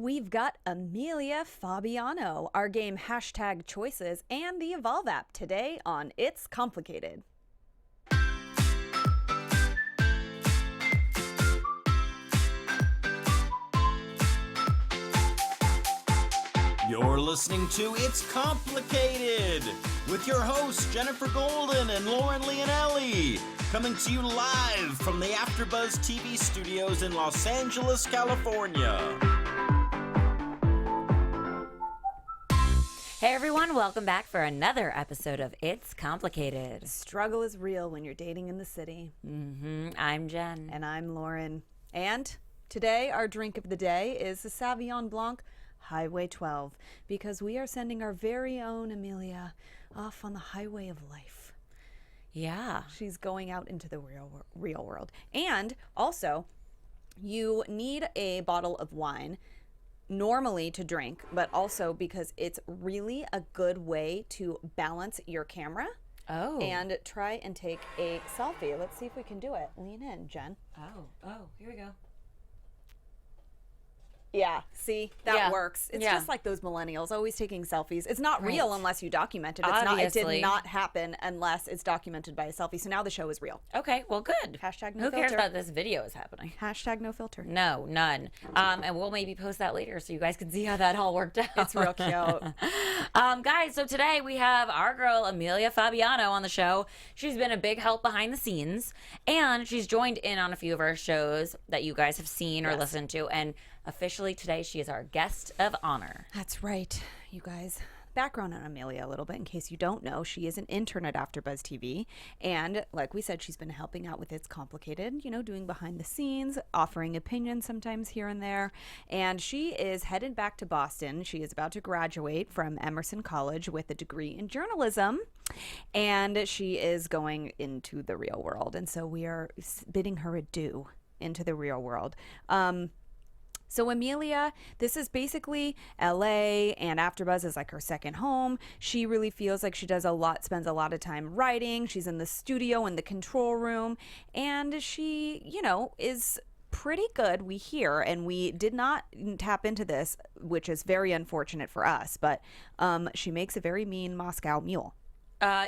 We've got Amelia Fabiano, our game hashtag choices, and the Evolve app today on It's Complicated. You're listening to It's Complicated with your hosts Jennifer Golden and Lauren Leonelli, coming to you live from the AfterBuzz TV studios in Los Angeles, California. Hey everyone, welcome back for another episode of It's Complicated. Struggle is real when you're dating in the city. I'm Jen. And I'm Lauren. And today our drink of the day is the Sauvignon Blanc Highway 12, because we are sending our very own Amelia off on the highway of life. Yeah. She's going out into the real world. And also, you need a bottle of wine normally to drink, but also because it's really a good way to balance your camera. Oh. And try and take a selfie. Let's see if we can do it. Lean in, Jen. Oh, here we go. Yeah, see, that works. It's Yeah. just like those millennials always taking selfies. It's not real unless you document it. It Obviously. did not happen unless it's documented by a selfie. So now the show is real. Okay, well, good. Hashtag no Who cares filter. about this video is happening? Hashtag no filter. No, none. And we'll maybe post that later so you guys can see how that all worked out. It's real cute. Guys, so today we have our girl Amelia Fabiano on the show. She's been a big help behind the scenes, and she's joined in on a few of our shows that you guys have seen or listened to, and officially today she is our guest of honor. That's right, you guys. Background on Amelia a little bit, in case you don't know. She is an intern at AfterBuzz TV, and like we said, she's been helping out with It's Complicated, doing behind the scenes, offering opinions sometimes here and there, and she is headed back to Boston. She is about to graduate from Emerson College with a degree in journalism, and she is going into the real world, and so we are bidding her adieu into the real world. So Amelia, this is basically LA, and AfterBuzz is like her second home. She really feels like she spends a lot of time writing. She's in the studio, in the control room, and she, is pretty good, we hear, and we did not tap into this, which is very unfortunate for us, but she makes a very mean Moscow Mule.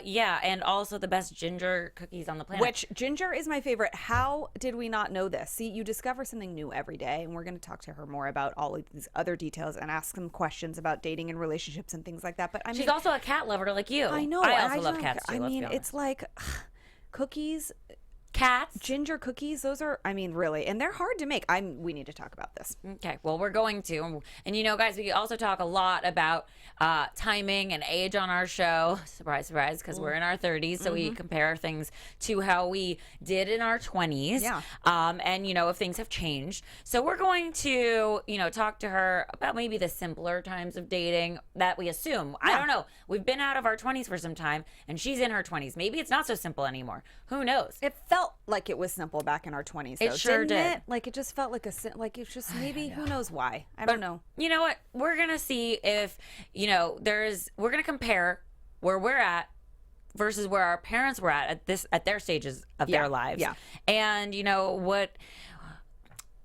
Yeah, and also the best ginger cookies on the planet. Which ginger is my favorite. How did we not know this? See, you discover something new every day, and we're going to talk to her more about all of these other details and ask some questions about dating and relationships and things like that. But she's also a cat lover like you. I know. I also love cats too. It's like cookies. Cats, ginger cookies, those are, really, and they're hard to make. We need to talk about this. Okay, well, we're going to. And guys, we also talk a lot about timing and age on our show. Surprise, surprise, because we're in our 30s, so we compare things to how we did in our 20s. Yeah. And, if things have changed. So we're going to, talk to her about maybe the simpler times of dating that we assume. Yeah. I don't know. We've been out of our 20s for some time, and she's in her 20s. Maybe it's not so simple anymore. Who knows? It felt like it was simple back in our 20s, though. It sure didn't did. It? Like, it just felt like it's just maybe, who knows why. I don't know. You know what? We're going to see if, we're going to compare where we're at versus where our parents were at their stages of their lives. Yeah. And, what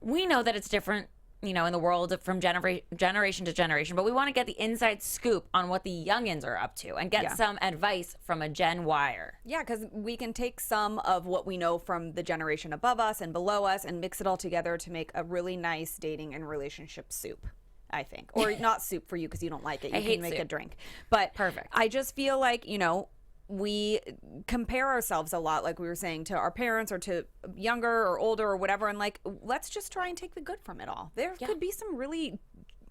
we know that it's different, in the world from generation to generation, but we want to get the inside scoop on what the youngins are up to and get some advice from a Gen Yer. Yeah, because we can take some of what we know from the generation above us and below us and mix it all together to make a really nice dating and relationship soup, I think. Or not soup for you because you don't like it. You can make soup. A drink. But Perfect. I just feel like, we compare ourselves a lot, like we were saying, to our parents or to younger or older or whatever, and let's just try and take the good from it all. There could be some really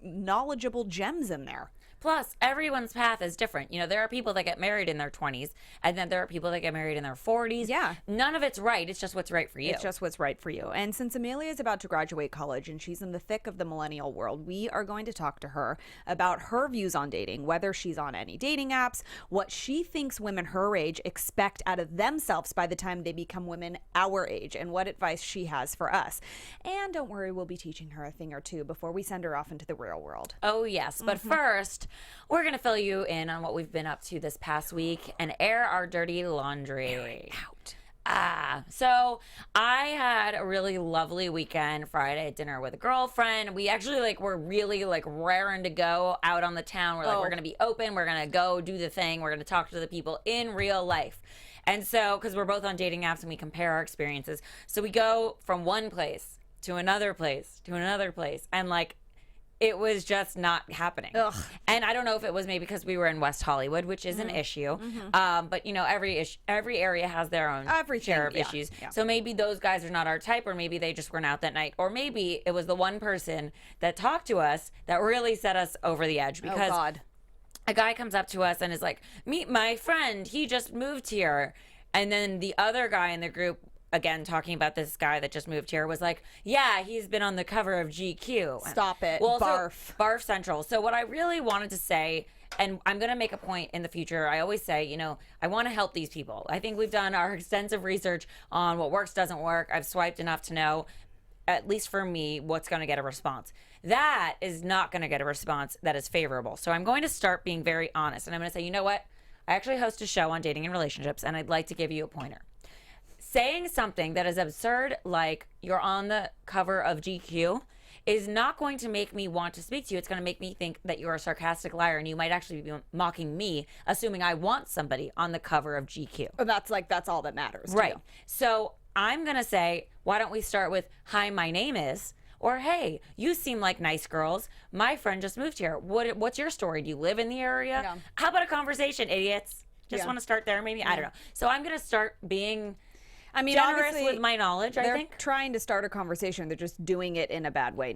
knowledgeable gems in there. Plus, everyone's path is different. There are people that get married in their 20s, and then there are people that get married in their 40s. Yeah. None of it's right. It's just what's right for you. It's just what's right for you. And since Amelia is about to graduate college and she's in the thick of the millennial world, we are going to talk to her about her views on dating, whether she's on any dating apps, what she thinks women her age expect out of themselves by the time they become women our age, and what advice she has for us. And don't worry, we'll be teaching her a thing or two before we send her off into the real world. Oh, yes. But first, we're going to fill you in on what we've been up to this past week and air our dirty laundry. Air it out. So I had a really lovely weekend. Friday at dinner with a girlfriend. We actually were really raring to go out on the town. We're we're gonna be open. We're gonna go do the thing. We're gonna talk to the people in real life. And so, because we're both on dating apps and we compare our experiences, so we go from one place to another place to another place, and it was just not happening. Ugh. And I don't know if it was maybe because we were in West Hollywood, which is an issue. But every area has their own share of issues. Yeah. So maybe those guys are not our type, or maybe they just weren't out that night, or maybe it was the one person that talked to us that really set us over the edge. Because a guy comes up to us and is like, "Meet my friend. He just moved here." And then the other guy in the group, again, talking about this guy that just moved here, was like, "Yeah, he's been on the cover of GQ." Stop it. Well, Barf. So, Barf Central. So what I really wanted to say, and I'm going to make a point in the future, I always say, I want to help these people. I think we've done our extensive research on what works, doesn't work. I've swiped enough to know, at least for me, what's going to get a response. That is not going to get a response that is favorable. So I'm going to start being very honest. And I'm going to say, you know what? I actually host a show on dating and relationships, and I'd like to give you a pointer. Saying something that is absurd, like you're on the cover of GQ, is not going to make me want to speak to you. It's going to make me think that you're a sarcastic liar, and you might actually be mocking me, assuming I want somebody on the cover of GQ. That's all that matters. Right. So I'm going to say, why don't we start with, "Hi, my name is," or, "Hey, you seem like nice girls. My friend just moved here. What's your story? Do you live in the area?" Yeah. How about a conversation, idiots? Just want to start there, maybe? I don't know. So I'm going to start being generous with my knowledge, I think. They're trying to start a conversation. They're just doing it in a bad way.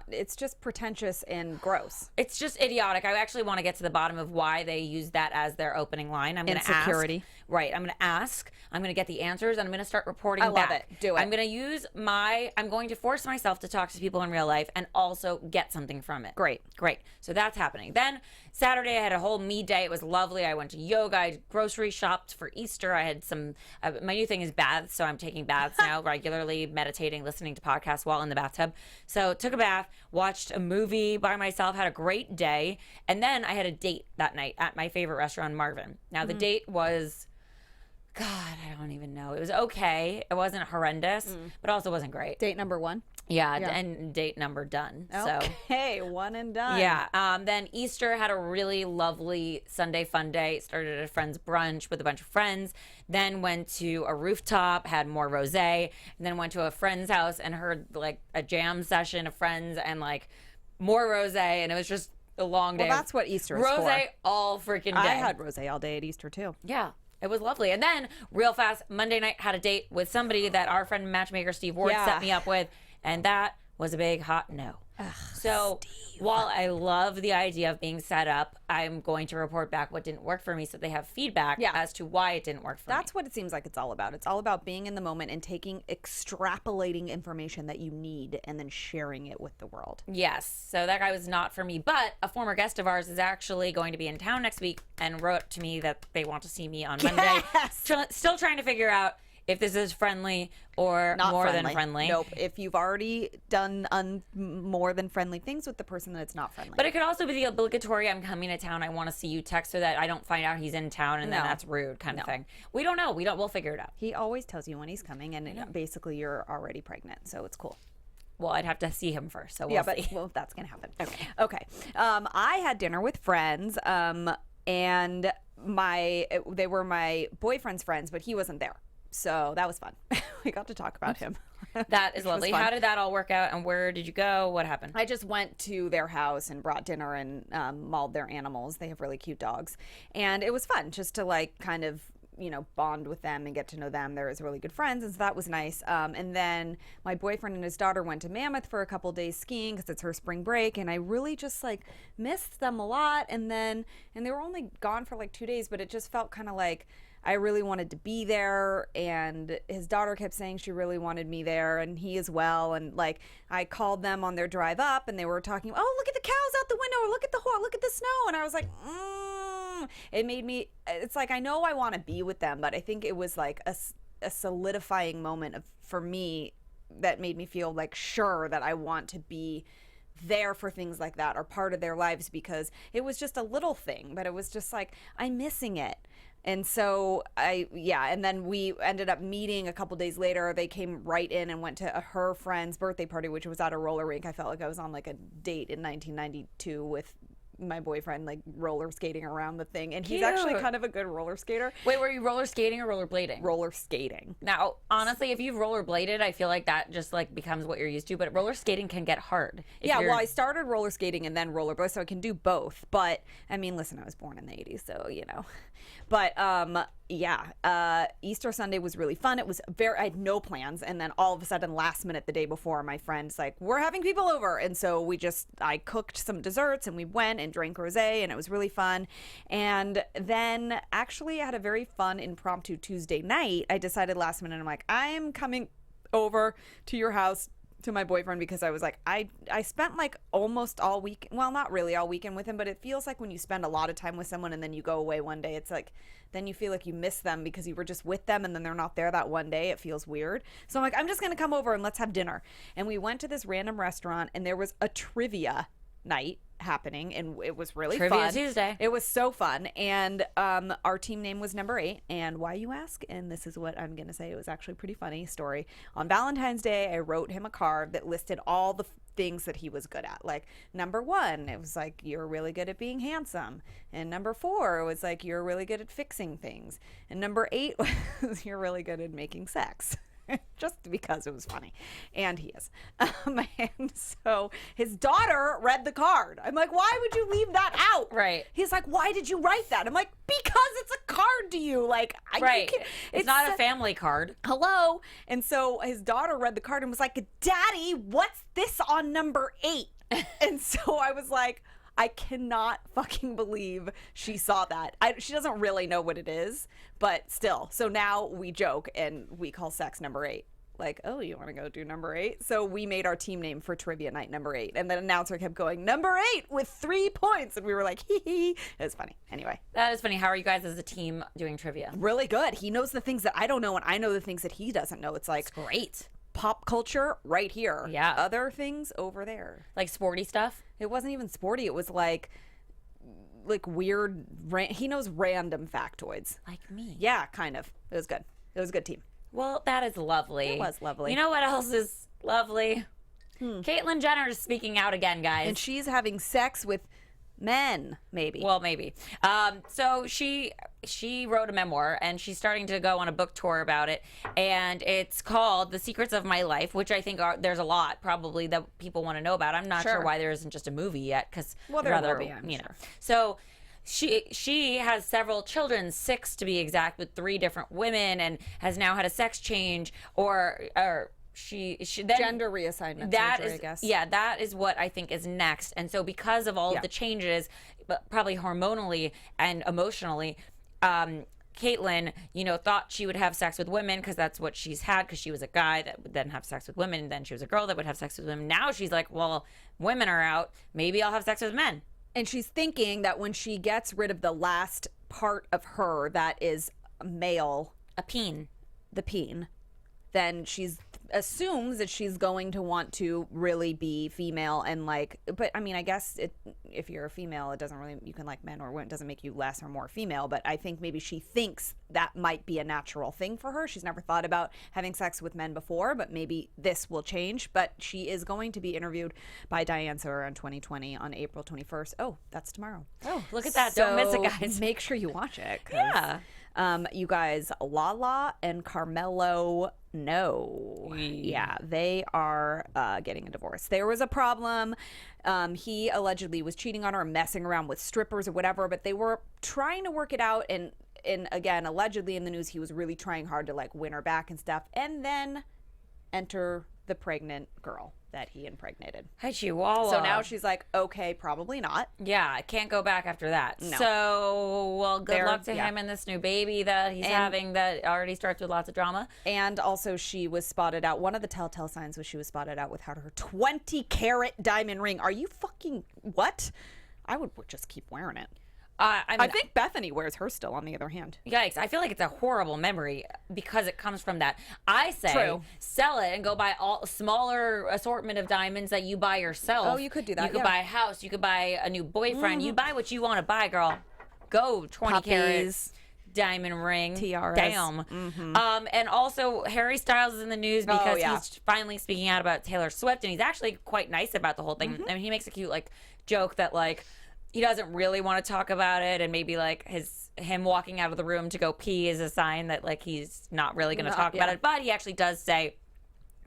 It's just pretentious and gross. It's just idiotic. I actually want to get to the bottom of why they use that as their opening line. I'm going to ask. Insecurity. Right. I'm going to ask. I'm going to get the answers, and I'm going to start reporting back. I love it. Do it. I'm going to force myself to talk to people in real life and also get something from it. Great. So that's happening. Then Saturday, I had a whole me day. It was lovely. I went to yoga. I grocery shopped for Easter. I had my new thing is baths, so I'm taking baths now regularly, meditating, listening to podcasts while in the bathtub. So took a bath, watched a movie by myself, had a great day. And then I had a date that night at my favorite restaurant, Marvin. Now, the date was, God, I don't even know. It was okay. It wasn't horrendous, but also wasn't great. Date number 1. Yeah, and date number done. Okay, one and done. Yeah. Then Easter, had a really lovely Sunday fun day. Started at a friend's brunch with a bunch of friends. Then went to a rooftop, had more rosé. And then went to a friend's house and heard a jam session of friends and more rosé. And it was just a long day. Well, that's what Easter is for. Rosé all freaking day. I had rosé all day at Easter too. Yeah. It was lovely. And then real fast, Monday night, had a date with somebody that our friend matchmaker Steve Ward set me up with. And that was a big hot no. Ugh, so while I love the idea of being set up, I'm going to report back what didn't work for me so they have feedback as to why it didn't work for me. That's what it seems like it's all about. It's all about being in the moment and extrapolating information that you need and then sharing it with the world. Yes. So that guy was not for me. But a former guest of ours is actually going to be in town next week and wrote to me that they want to see me on Monday. Still trying to figure out if this is friendly or Not more friendly. than friendly. Nope. If you've already done more than friendly things with the person, then it's not friendly. But it could also be the obligatory, "I'm coming to town, I want to see you" text, so that I don't find out he's in town and then that's rude kind of thing. We don't know. We'll figure it out. He always tells you when he's coming, and basically you're already pregnant, so it's cool. Well, I'd have to see him first, so we'll see. But that's gonna happen. Okay. I had dinner with friends, and they were my boyfriend's friends, but he wasn't there. So that was fun. We got to talk about him. That is lovely. How did that all work out, and where did you go? What happened? I just went to their house and brought dinner and mauled their animals. They have really cute dogs. And it was fun just to kind of, bond with them and get to know them. They're really good friends, and so that was nice. And then my boyfriend and his daughter went to Mammoth for a couple days skiing because it's her spring break, and I really just missed them a lot. And they were only gone for 2 days, but it just felt kind of I really wanted to be there, and his daughter kept saying she really wanted me there, and he as well. And I called them on their drive up, and they were talking, "Oh, look at the cows out the window, or look at the snow." And I was like, It made me, it's I know I want to be with them, but I think it was a solidifying moment for me that made me feel sure that I want to be there for things like that or part of their lives, because it was just a little thing, but it was just I'm missing it. And so and then we ended up meeting a couple days later. They came right in and went to her friend's birthday party, which was at a roller rink. I felt like I was on like a date in 1992 with my boyfriend, like roller skating around the thing. And he's actually kind of a good roller skater. Wait, were you roller skating or roller blading? Roller skating. Now, honestly, if you've roller bladed, I feel like that just like becomes what you're used to. But roller skating can get hard. Well, I started roller skating and then rollerblade, so I can do both. But I mean, listen, I was born in the 80s, so you know. But Easter Sunday was really fun. It was I had no plans, and then all of a sudden, last minute, the day before, my friend's like, "We're having people over," and so I cooked some desserts, and we went and drank rosé, and it was really fun. And then actually, I had a very fun impromptu Tuesday night. I decided last minute, I'm like, I am coming over to your house, to my boyfriend, because I was like, I spent like almost all week, well, not really all weekend with him, but it feels like when you spend a lot of time with someone and then you go away one day, it's like, then you feel like you miss them because you were just with them and then they're not there that one day. It feels weird. So I'm like, I'm just going to come over and let's have dinner. And we went to this random restaurant and there was a trivia night happening, and it was really Trivia fun. Tuesday. It was so fun. And our team name was Number 8. And why, you ask? And this is what I'm going to say. It was actually a pretty funny story. On Valentine's Day, I wrote him a card that listed all the things that he was good at. Like, number 1, it was like, you're really good at being handsome. And number 4 was like, you're really good at fixing things. And number 8 was, you're really good at making sex. Just because it was funny. And he is. And so his daughter read the card. I'm like, why would you leave that out? Right. He's like, why did you write that? I'm like, because it's a card to you. Like, right. It's not a family card. Hello. And so his daughter read the card and was like, Daddy, what's this on number 8? And so I was like, I cannot fucking believe she saw that. She doesn't really know what it is, but still. So now we joke and we call sex number 8. Like, oh, you want to go do number 8? So we made our team name for trivia night number 8. And the announcer kept going, number 8 with 3 points. And we were like, hee hee. It was funny. Anyway. That is funny. How are you guys as a team doing trivia? Really good. He knows the things that I don't know, and I know the things that he doesn't know. It's like, it's great. Pop culture right here. Yeah. Other things over there. Like sporty stuff? It wasn't even sporty. It was like weird. He knows random factoids. Like me. Yeah, kind of. It was good. It was a good team. Well, that is lovely. It was lovely. You know what else is lovely? Caitlyn Jenner is speaking out again, guys. And she's having sex with men, maybe. Well, maybe. So she wrote a memoir, and she's starting to go on a book tour about it, and it's called The Secrets of My Life, which I think there's a lot probably that people want to know about. I'm not sure why there isn't just a movie yet, because there will be, I'm sure. So she has several children, 6 to be exact, with 3 different women, and has now had a sex change or she then, gender reassignment surgery, I guess. Yeah, that is what I think is next. And so because of all of the changes, but probably hormonally and emotionally, Caitlyn, thought she would have sex with women because that's what she's had, because she was a guy that would then have sex with women, and then she was a girl that would have sex with women. Now she's like, well, women are out. Maybe I'll have sex with men. And she's thinking that when she gets rid of the last part of her that is male, the peen, then she's assumes that she's going to want to really be female, and but I mean, I guess if you're a female, it doesn't really, you can like men or women, it doesn't make you less or more female, but I think maybe she thinks that might be a natural thing for her. She's never thought about having sex with men before, but maybe this will change. But she is going to be interviewed by Diane Sawyer on 2020 on April 21st. Oh, that's tomorrow. Oh, look at that. Don't miss it, guys. Make sure you watch it. Yeah. You guys, Lala and Carmelo, no. Yeah, they are getting a divorce. There was a problem. He allegedly was cheating on her, messing around with strippers or whatever, but they were trying to work it out. And again, allegedly in the news, he was really trying hard to win her back and stuff. And then enter the pregnant girl that he impregnated. Hi, Chihuahua. So now she's like, okay, probably not. Yeah, I can't go back after that. No. So, well, good luck to him and this new baby that he's having that already starts with lots of drama. And also she was spotted out. One of the telltale signs was she was spotted out with her 20-carat diamond ring. Are you fucking, what? I would just keep wearing it. I think Bethany wears hers still, on the other hand. Yikes. I feel like it's a horrible memory because it comes from that. I say sell it and go buy a smaller assortment of diamonds that you buy yourself. Oh, you could do that. You could buy a house. You could buy a new boyfriend. You buy what you want to buy, girl. Go 20 carats. diamond ring. Tiaras. Damn. And also, Harry Styles is in the news because he's finally speaking out about Taylor Swift, and he's actually quite nice about the whole thing. I mean, he makes a cute, like, joke that, like, he doesn't really want to talk about it, and maybe, like, him walking out of the room to go pee is a sign that, like, he's not really going to talk about it. But he actually does say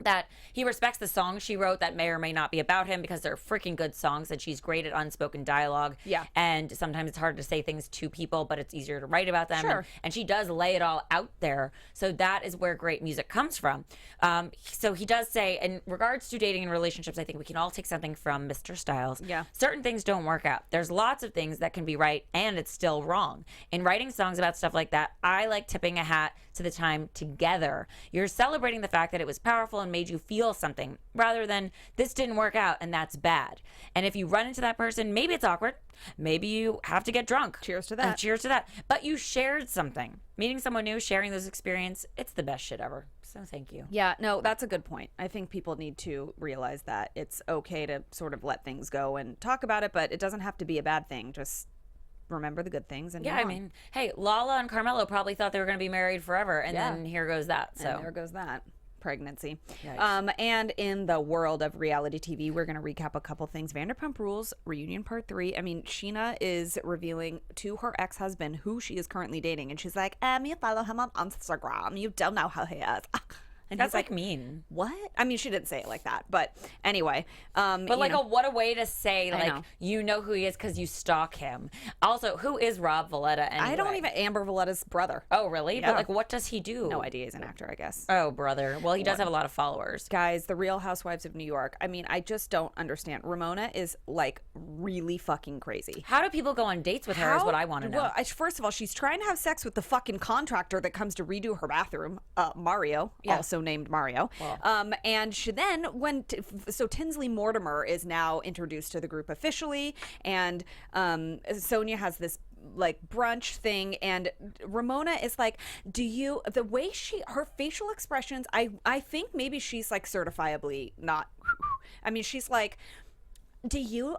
that he respects the songs she wrote that may or may not be about him because they're freaking good songs, and she's great at unspoken dialogue. Yeah. And sometimes it's hard to say things to people, but it's easier to write about them. Sure. And she does lay it all out there. So that is where great music comes from. So he does say, in regards to dating and relationships, I think we can all take something from Mr. Styles. Yeah. Certain things don't work out. There's lots of things that can be right, and it's still wrong. In writing songs about stuff like that, I like tipping a hat to the time together. You're celebrating the fact that it was powerful and made you feel something rather than this didn't work out and that's bad. And if you run into that person, maybe it's awkward. Maybe you have to get drunk. Cheers to that. Cheers to that. But you shared something. Meeting someone new, sharing those experiences, it's the best shit ever. So thank you. Yeah, no, that's a good point. I think people need to realize that it's okay to sort of let things go and talk about it, but it doesn't have to be a bad thing. Just remember the good things and I mean, hey, Lala and Carmelo probably thought they were going to be married forever, and then here goes that. So and there goes that pregnancy. And in the world of reality TV, we're going to recap a couple things. Vanderpump Rules reunion part 3. I mean, Sheena is revealing to her ex-husband who she is currently dating, and she's like, you follow him on Instagram, you don't know how he is. And that's like mean. What? I mean, she didn't say it like that, but anyway. But like, what a way to say, like, you know who he is because you stalk him. Also, who is Rob Valletta anyway? I don't even, Amber Valletta's brother. Oh, really? Yeah. But like, what does he do? No idea. He's an actor, I guess. Oh, brother. Well, he does have a lot of followers. Guys, the Real Housewives of New York. I mean, I just don't understand. Ramona is like really fucking crazy. How do people go on dates with her is what I want to know. Well, first of all, she's trying to have sex with the fucking contractor that comes to redo her bathroom, Mario, also named Mario. Wow. And she then so Tinsley Mortimer is now introduced to the group officially, and Sonia has this like brunch thing, and Ramona is like, the way her facial expressions, I think maybe she's like certifiably not, I mean, she's like, do you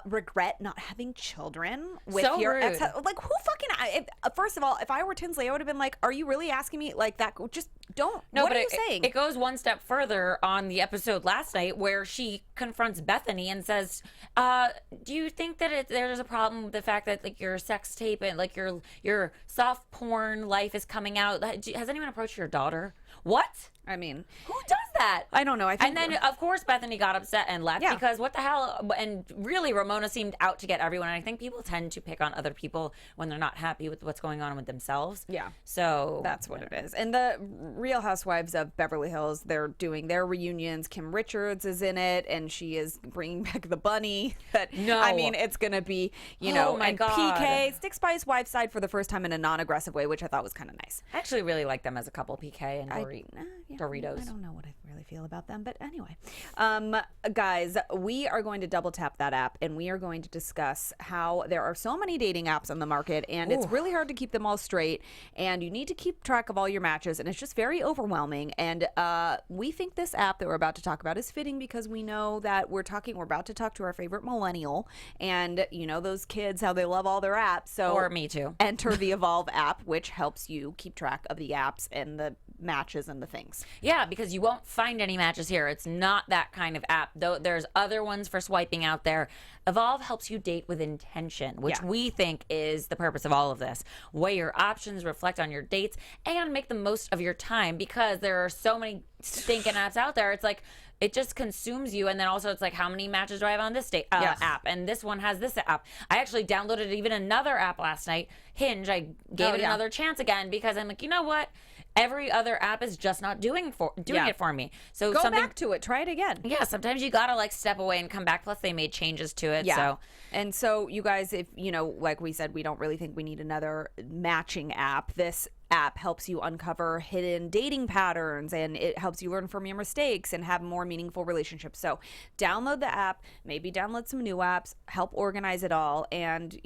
regret not having children with your ex? Like, who fucking, first of all, if I were Tinsley, I would have been like, are you really asking me like that? Just don't. No, what are you saying? It goes one step further on the episode last night where she confronts Bethany and says, do you think that there's a problem with the fact that like your sex tape and like your soft porn life is coming out? Has anyone approached your daughter? What? I mean, who does that? I don't know. And then, of course, Bethany got upset and left because what the hell? And really, Ramona seemed out to get everyone. And I think people tend to pick on other people when they're not happy with what's going on with themselves. Yeah. So that's what it is. And the Real Housewives of Beverly Hills, they're doing their reunions. Kim Richards is in it, and she is bringing back the bunny. I mean, it's going to be, and PK sticks by his wife's side for the first time in a non-aggressive way, which I thought was kind of nice. I actually really like them as a couple, PK and Doritos. I don't know what I really feel about them, but anyway. Guys, we are going to double tap that app, and we are going to discuss how there are so many dating apps on the market, and it's really hard to keep them all straight, and you need to keep track of all your matches, and it's just very overwhelming. And we think this app that we're about to talk about is fitting because we know that we're about to talk to our favorite millennial, and those kids, how they love all their apps. So or me too. Enter the Evolve app, which helps you keep track of the apps and the matches and the things. Yeah, because you won't find any matches here. It's not that kind of app. Though there's other ones for swiping out there. Evolve helps you date with intention, which we think is the purpose of all of this. Weigh your options, reflect on your dates, and make the most of your time because there are so many stinking apps out there. It's like it just consumes you, and then also it's like, how many matches do I have on this app? And this one has this app. I actually downloaded even another app last night, Hinge. I gave it another chance again because I'm like, you know what? Every other app is just not doing it for me. So go back to it. Try it again. Yeah, sometimes you gotta like step away and come back. Plus, they made changes to it. Yeah. And so you guys, if like we said, we don't really think we need another matching app. This app helps you uncover hidden dating patterns, and it helps you learn from your mistakes and have more meaningful relationships. So download the app, maybe download some new apps, help organize it all, and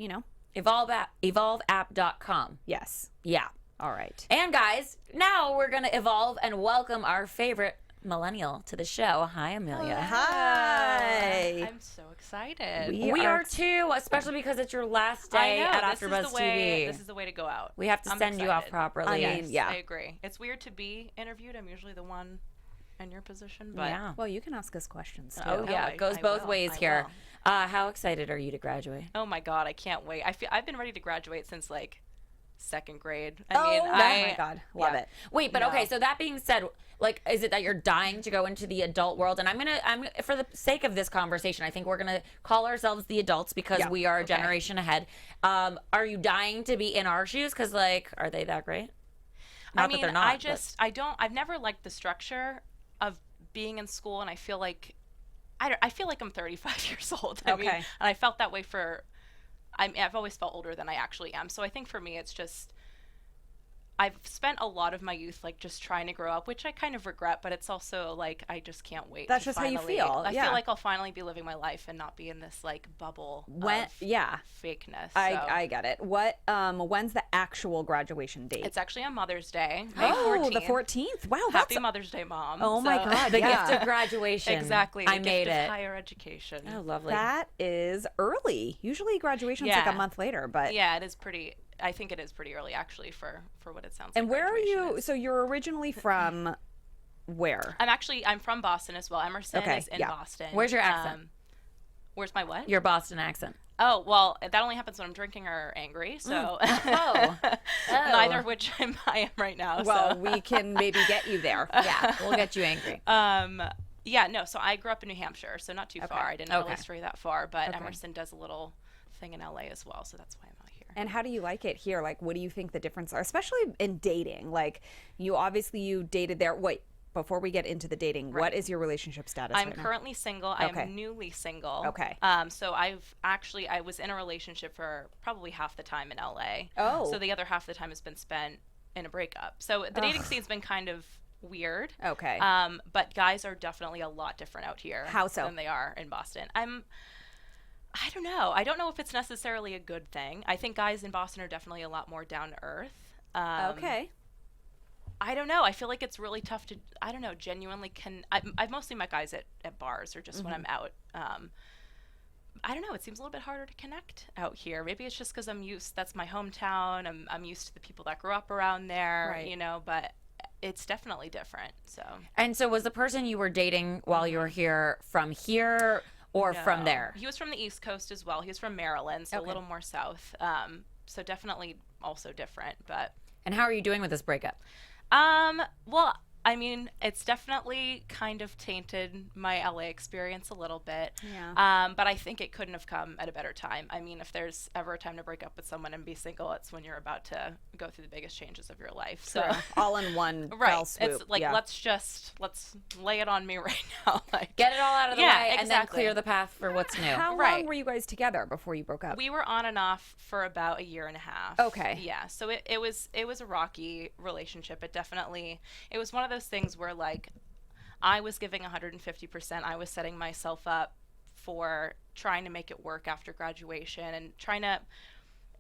evolveapp.com. Yes. Yeah. All right. And guys, now we're going to evolve and welcome our favorite millennial to the show. Hi, Amelia. Hi. I'm so excited. We are too, especially because it's your last day at AfterBuzz TV. This is the way to go out. We have to send you off properly. I mean, yeah. I agree. It's weird to be interviewed. I'm usually the one in your position, but Yeah. Well, you can ask us questions too. Oh yeah, it goes both ways here. How excited are you to graduate? Oh my God, I can't wait. I've been ready to graduate since like second grade. Oh my God, love it. Wait, but okay. So that being said, like, is it that you're dying to go into the adult world? And I'm for the sake of this conversation, I think we're gonna call ourselves the adults because we are a generation ahead. Are you dying to be in our shoes? Because like, are they that great? Not that they're not. I've never liked the structure of being in school, and I feel like I feel like I'm 35 years old. I mean, and I felt that way I've always felt older than I actually am. So I think for me, it's just I've spent a lot of my youth like just trying to grow up, which I kind of regret, but it's also like I just can't wait. That's just how you feel. I feel like I'll finally be living my life and not be in this like bubble of fakeness. So. I get it. What when's the actual graduation date? It's actually on Mother's Day, May 14th. The 14th. Wow, Happy Mother's Day, Mom. Oh my God, the gift of graduation. Exactly. I the made gift it. Of higher education. Oh, lovely. That is early. Usually graduation's like a month later, but yeah, it is pretty. I think it is pretty early actually for what it sounds like. And where are you? Is. So you're originally from where? I'm from Boston as well. Emerson is in Boston. Where's your accent? Where's my what? Your Boston accent. Oh, well, that only happens when I'm drinking or angry. So neither of which I am right now. Well, so. we can maybe get you there. Yeah, we'll get you angry. Yeah, no. So I grew up in New Hampshire, so not too far. I didn't really stray that far, but Emerson does a little thing in LA as well, so that's why I'm out here. And how do you like it here? Like, what do you think the difference are, especially in dating? Like, you dated there. Wait, before we get into the dating, what is your relationship status? I'm currently single. I am newly single. Okay. So I was in a relationship for probably half the time in LA. Oh. So the other half of the time has been spent in a breakup. So the dating scene's been kind of weird. Okay. But guys are definitely a lot different out here. How so? Than they are in Boston. I don't know. I don't know if it's necessarily a good thing. I think guys in Boston are definitely a lot more down to earth. Okay. I don't know. I feel like it's really tough to, I don't know, genuinely I've mostly met guys at bars or just when I'm out. I don't know. It seems a little bit harder to connect out here. Maybe it's just because that's my hometown. I'm used to the people that grew up around there, you know, but it's definitely different. And so was the person you were dating while you were here from here or from there? He was from the East Coast as well. He was from Maryland, so a little more south. So definitely also different, but. And how are you doing with this breakup? Well, I mean, it's definitely kind of tainted my LA experience a little bit. Yeah. But I think it couldn't have come at a better time. I mean, if there's ever a time to break up with someone and be single, it's when you're about to go through the biggest changes of your life. So all in one fell swoop. It's like let's lay it on me right now. Like, get it all out of the way and then clear the path for what's new. How long were you guys together before you broke up? We were on and off for about a year and a half. Okay. Yeah. So it was a rocky relationship. It was one of those things where like I was giving 150%. I was setting myself up for trying to make it work after graduation and trying to,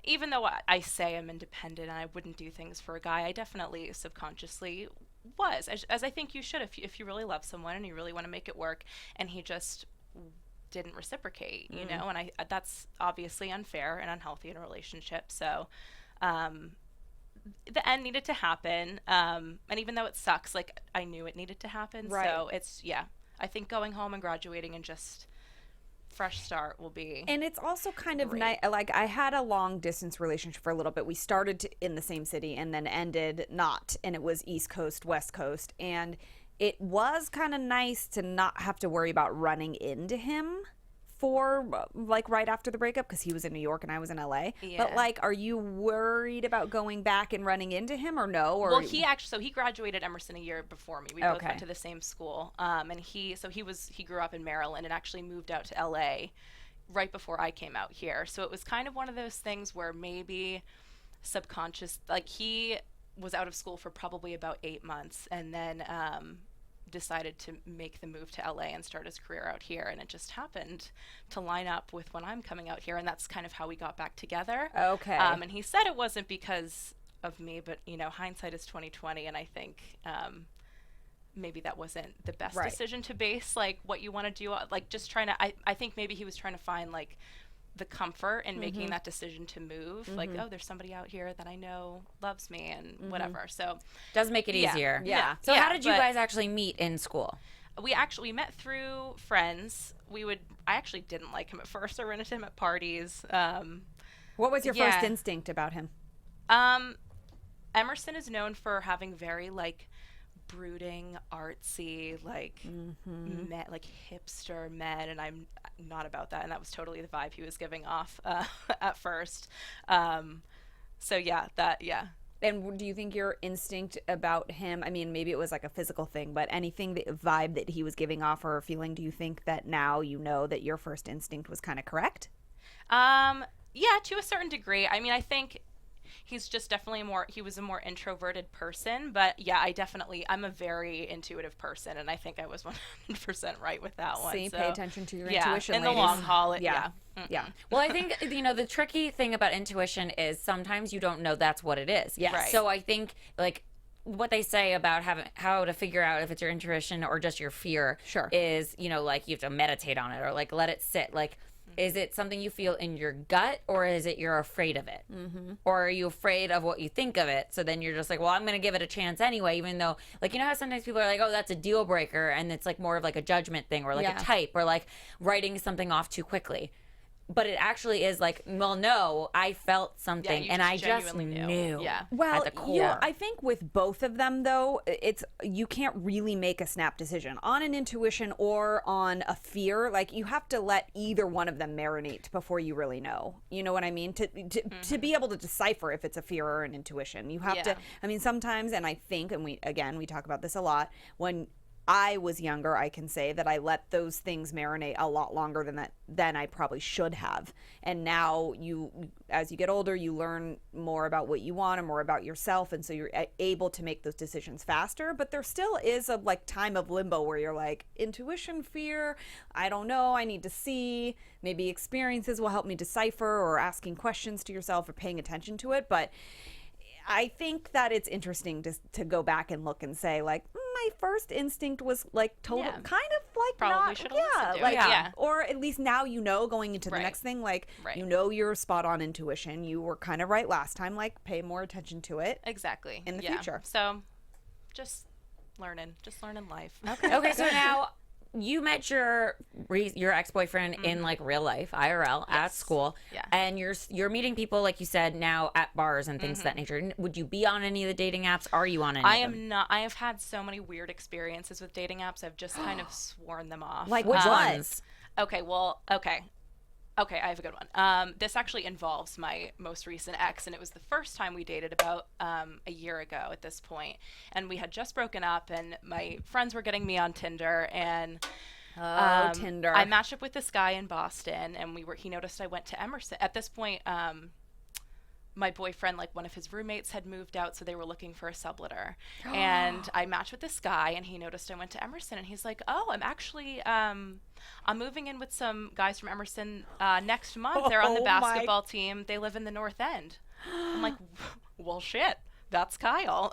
even though I say I'm independent and I wouldn't do things for a guy, I definitely subconsciously was, as I think you should if you really love someone and you really want to make it work, and he just didn't reciprocate, you know, and that's obviously unfair and unhealthy in a relationship. So the end needed to happen, and even though it sucks, like I knew it needed to happen. Right. So I think going home and graduating and just fresh start will be. And it's also kind of nice. Like I had a long distance relationship for a little bit. We started in the same city and then ended not, and it was East Coast, West Coast, and it was kind of nice to not have to worry about running into him for like right after the breakup, because he was in New York and I was in LA. Yeah. But like, are you worried about going back and running into him or no? Or well, he graduated Emerson a year before me. We both went to the same school. And he grew up in Maryland and actually moved out to LA right before I came out here. So it was kind of one of those things where maybe subconscious, like he was out of school for probably about 8 months and then decided to make the move to LA and start his career out here, and it just happened to line up with when I'm coming out here, and that's kind of how we got back together. Okay. And he said it wasn't because of me, but you know, hindsight is 20/20, and I think maybe that wasn't the best Right. decision to base like what you want to do, like just trying to I think maybe he was trying to find like the comfort in making that decision to move, like, oh, there's somebody out here that I know loves me and whatever. So Does make it easier. Yeah. So Yeah, how did you but- guys actually meet in school? we met through friends. I actually didn't like him at first. I ran into him at parties. What was your Yeah. first instinct about him? Emerson is known for having very like brooding, artsy, like like hipster men, and I'm not about that. And that was totally the vibe he was giving off at first. So yeah, And do you think your instinct about him, I mean, maybe it was like a physical thing, but anything, the vibe that he was giving off or feeling, do you think that now you know that your first instinct was kind of correct? Yeah, to a certain degree. I mean, I think he's just definitely he was a more introverted person, but yeah, I'm a very intuitive person, and I think I was 100% right with that one. See, So, pay attention to your yeah, intuition, in the ladies. long haul, Yeah. yeah. Yeah. Well, I think, the tricky thing about intuition is sometimes you don't know that's what it is. Yes. Right. So I think, like, what they say about how to figure out if it's your intuition or just your fear Sure. is, like, you have to meditate on it or, like, let it sit. Like, is it something you feel in your gut, or is it you're afraid of it? Mm-hmm. Or are you afraid of what you think of it? So then you're just like, well, I'm going to give it a chance anyway, even though, like, how sometimes people are like, oh, that's a deal breaker, and it's like more of like a judgment thing or like Yeah. a type or like writing something off too quickly. But it actually is like, well, no, I felt something, you and just I just genuinely knew. Yeah. Well, at the core. I think with both of them, though, you can't really make a snap decision on an intuition or on a fear. Like, you have to let either one of them marinate before you really know. You know what I mean? To be able to decipher if it's a fear or an intuition, you have to. Yeah. I mean, sometimes, and I think, and we talk about this a lot, when I was younger, I can say that I let those things marinate a lot longer than I probably should have. And now as you get older, you learn more about what you want and more about yourself, and so you're able to make those decisions faster. But there still is a like time of limbo where you're like, intuition, fear, I don't know, I need to see. Maybe experiences will help me decipher, or asking questions to yourself or paying attention to it. But I think that it's interesting to go back and look and say, like, my first instinct was like total, Yeah. kind of like Probably not, should've listened to it. like, Yeah. or at least now going into the Right. next thing, like, Right. your spot on intuition. You were kind of right last time. Like, pay more attention to it. Exactly. In the Yeah. future. So just learning life. Okay, so now you met your ex-boyfriend in like real life, IRL, at school, Yeah. and you're meeting people, like you said, now at bars and things of that nature. Would you be on any of the dating apps? Are you on any? I of them? am not. I have had so many weird experiences with dating apps. I've just kind of sworn them off. Like Which what? ones? Okay, well, okay, I have a good one. This actually involves my most recent ex, and it was the first time we dated about a year ago at this point. And we had just broken up, and my friends were getting me on Tinder, and Tinder. I matched up with this guy in Boston, and he noticed I went to Emerson. At this point, my boyfriend, like one of his roommates had moved out, so they were looking for a subletter. And I matched with this guy, and he noticed I went to Emerson, and he's like, oh, I'm actually, I'm moving in with some guys from Emerson next month. They're on the Oh my- basketball team. They live in the North End. I'm like, well, shit. That's Kyle.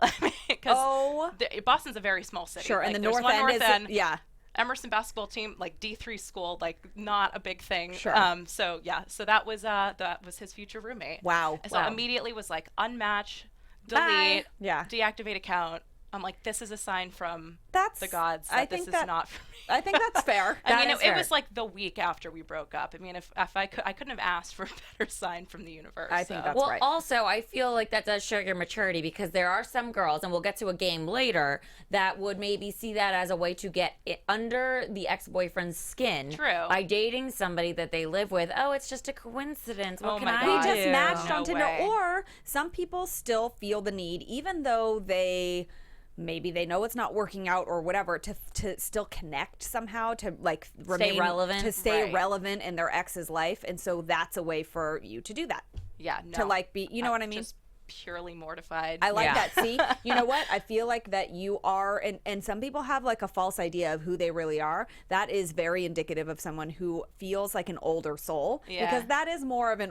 Because Boston's a very small city. Sure, like, and the there's North one End North is End. yeah. Emerson basketball team, like D3 school, like not a big thing. Sure. So that was his future roommate. Wow. So Wow. immediately was like unmatch, Bye. delete, Yeah. deactivate account. I'm like, this is a sign from That's the gods I that think this that- is not for me. I think that's fair. I mean, is it fair. was like the week after we broke up. I mean, if I couldn't have asked for a better sign from the universe. I think so. that's Well, right. also, I feel like that does show your maturity, because there are some girls, and we'll get to a game later, that would maybe see that as a way to get it under the ex-boyfriend's skin. True. By dating somebody that they live with. Oh, it's just a coincidence. What Oh can my I God. We just do? matched No on Tinder. way. Or some people still feel the need, even though maybe they know it's not working out or whatever, to still connect somehow, to like remain relevant. to stay Right. relevant in their ex's life. And so that's a way for you to do that. Yeah, no. To like be, you know what I mean? Just purely mortified. I like Yeah. that. See, you know what? I feel like that you are, and some people have like a false idea of who they really are. That is very indicative of someone who feels like an older soul, Yeah. because that is more of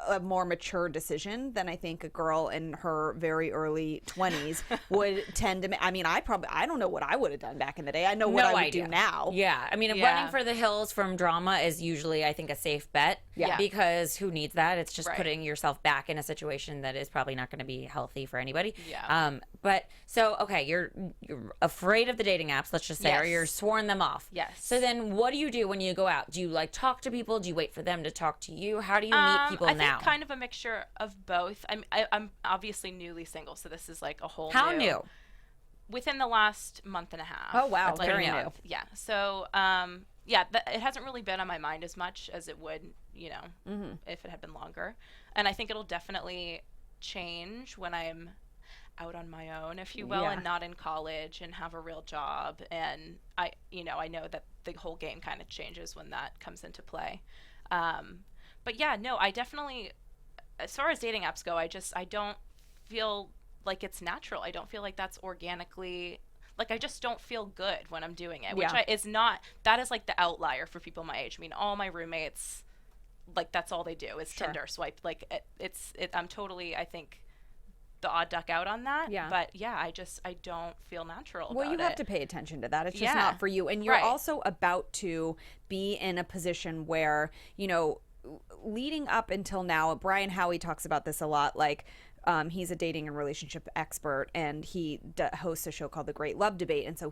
a more mature decision than I think a girl in her very early 20s would tend to. I mean, I don't know what I would have done back in the day. I know what No I would idea. do now. Yeah. I mean, Yeah. running for the hills from drama is usually, I think, a safe bet. Yeah. Because who needs that? It's just Right. putting yourself back in a situation that is probably not going to be healthy for anybody. Yeah. But so, okay, you're afraid of the dating apps, let's just say, or Yes. you're sworn them off. Yes. So then what do you do when you go out? Do you like talk to people? Do you wait for them to talk to you? How do you meet people I now? think kind of a mixture of both. I'm obviously newly single, so this is like a whole How new? Within the last month and a half. Oh, wow. That's very Very new. new. Yeah. So, it hasn't really been on my mind as much as it would, if it had been longer. And I think it'll definitely change when I'm out on my own, if you will, Yeah. and not in college and have a real job. And I know that the whole game kind of changes when that comes into play. But yeah, no, I definitely, as far as dating apps go, I don't feel like it's natural. I don't feel like that's organically, like I just don't feel good when I'm doing it, which Yeah. that is like the outlier for people my age. I mean, all my roommates, like that's all they do is Sure. Tinder swipe. Like I'm totally, I think, the odd duck out on that. Yeah. But yeah, I don't feel natural Well, about you have it. to pay attention to that. It's just Yeah. not for you. And you're Right. also about to be in a position where, leading up until now, Brian Howie talks about this a lot. Like, he's a dating and relationship expert, and he hosts a show called The Great Love Debate. And so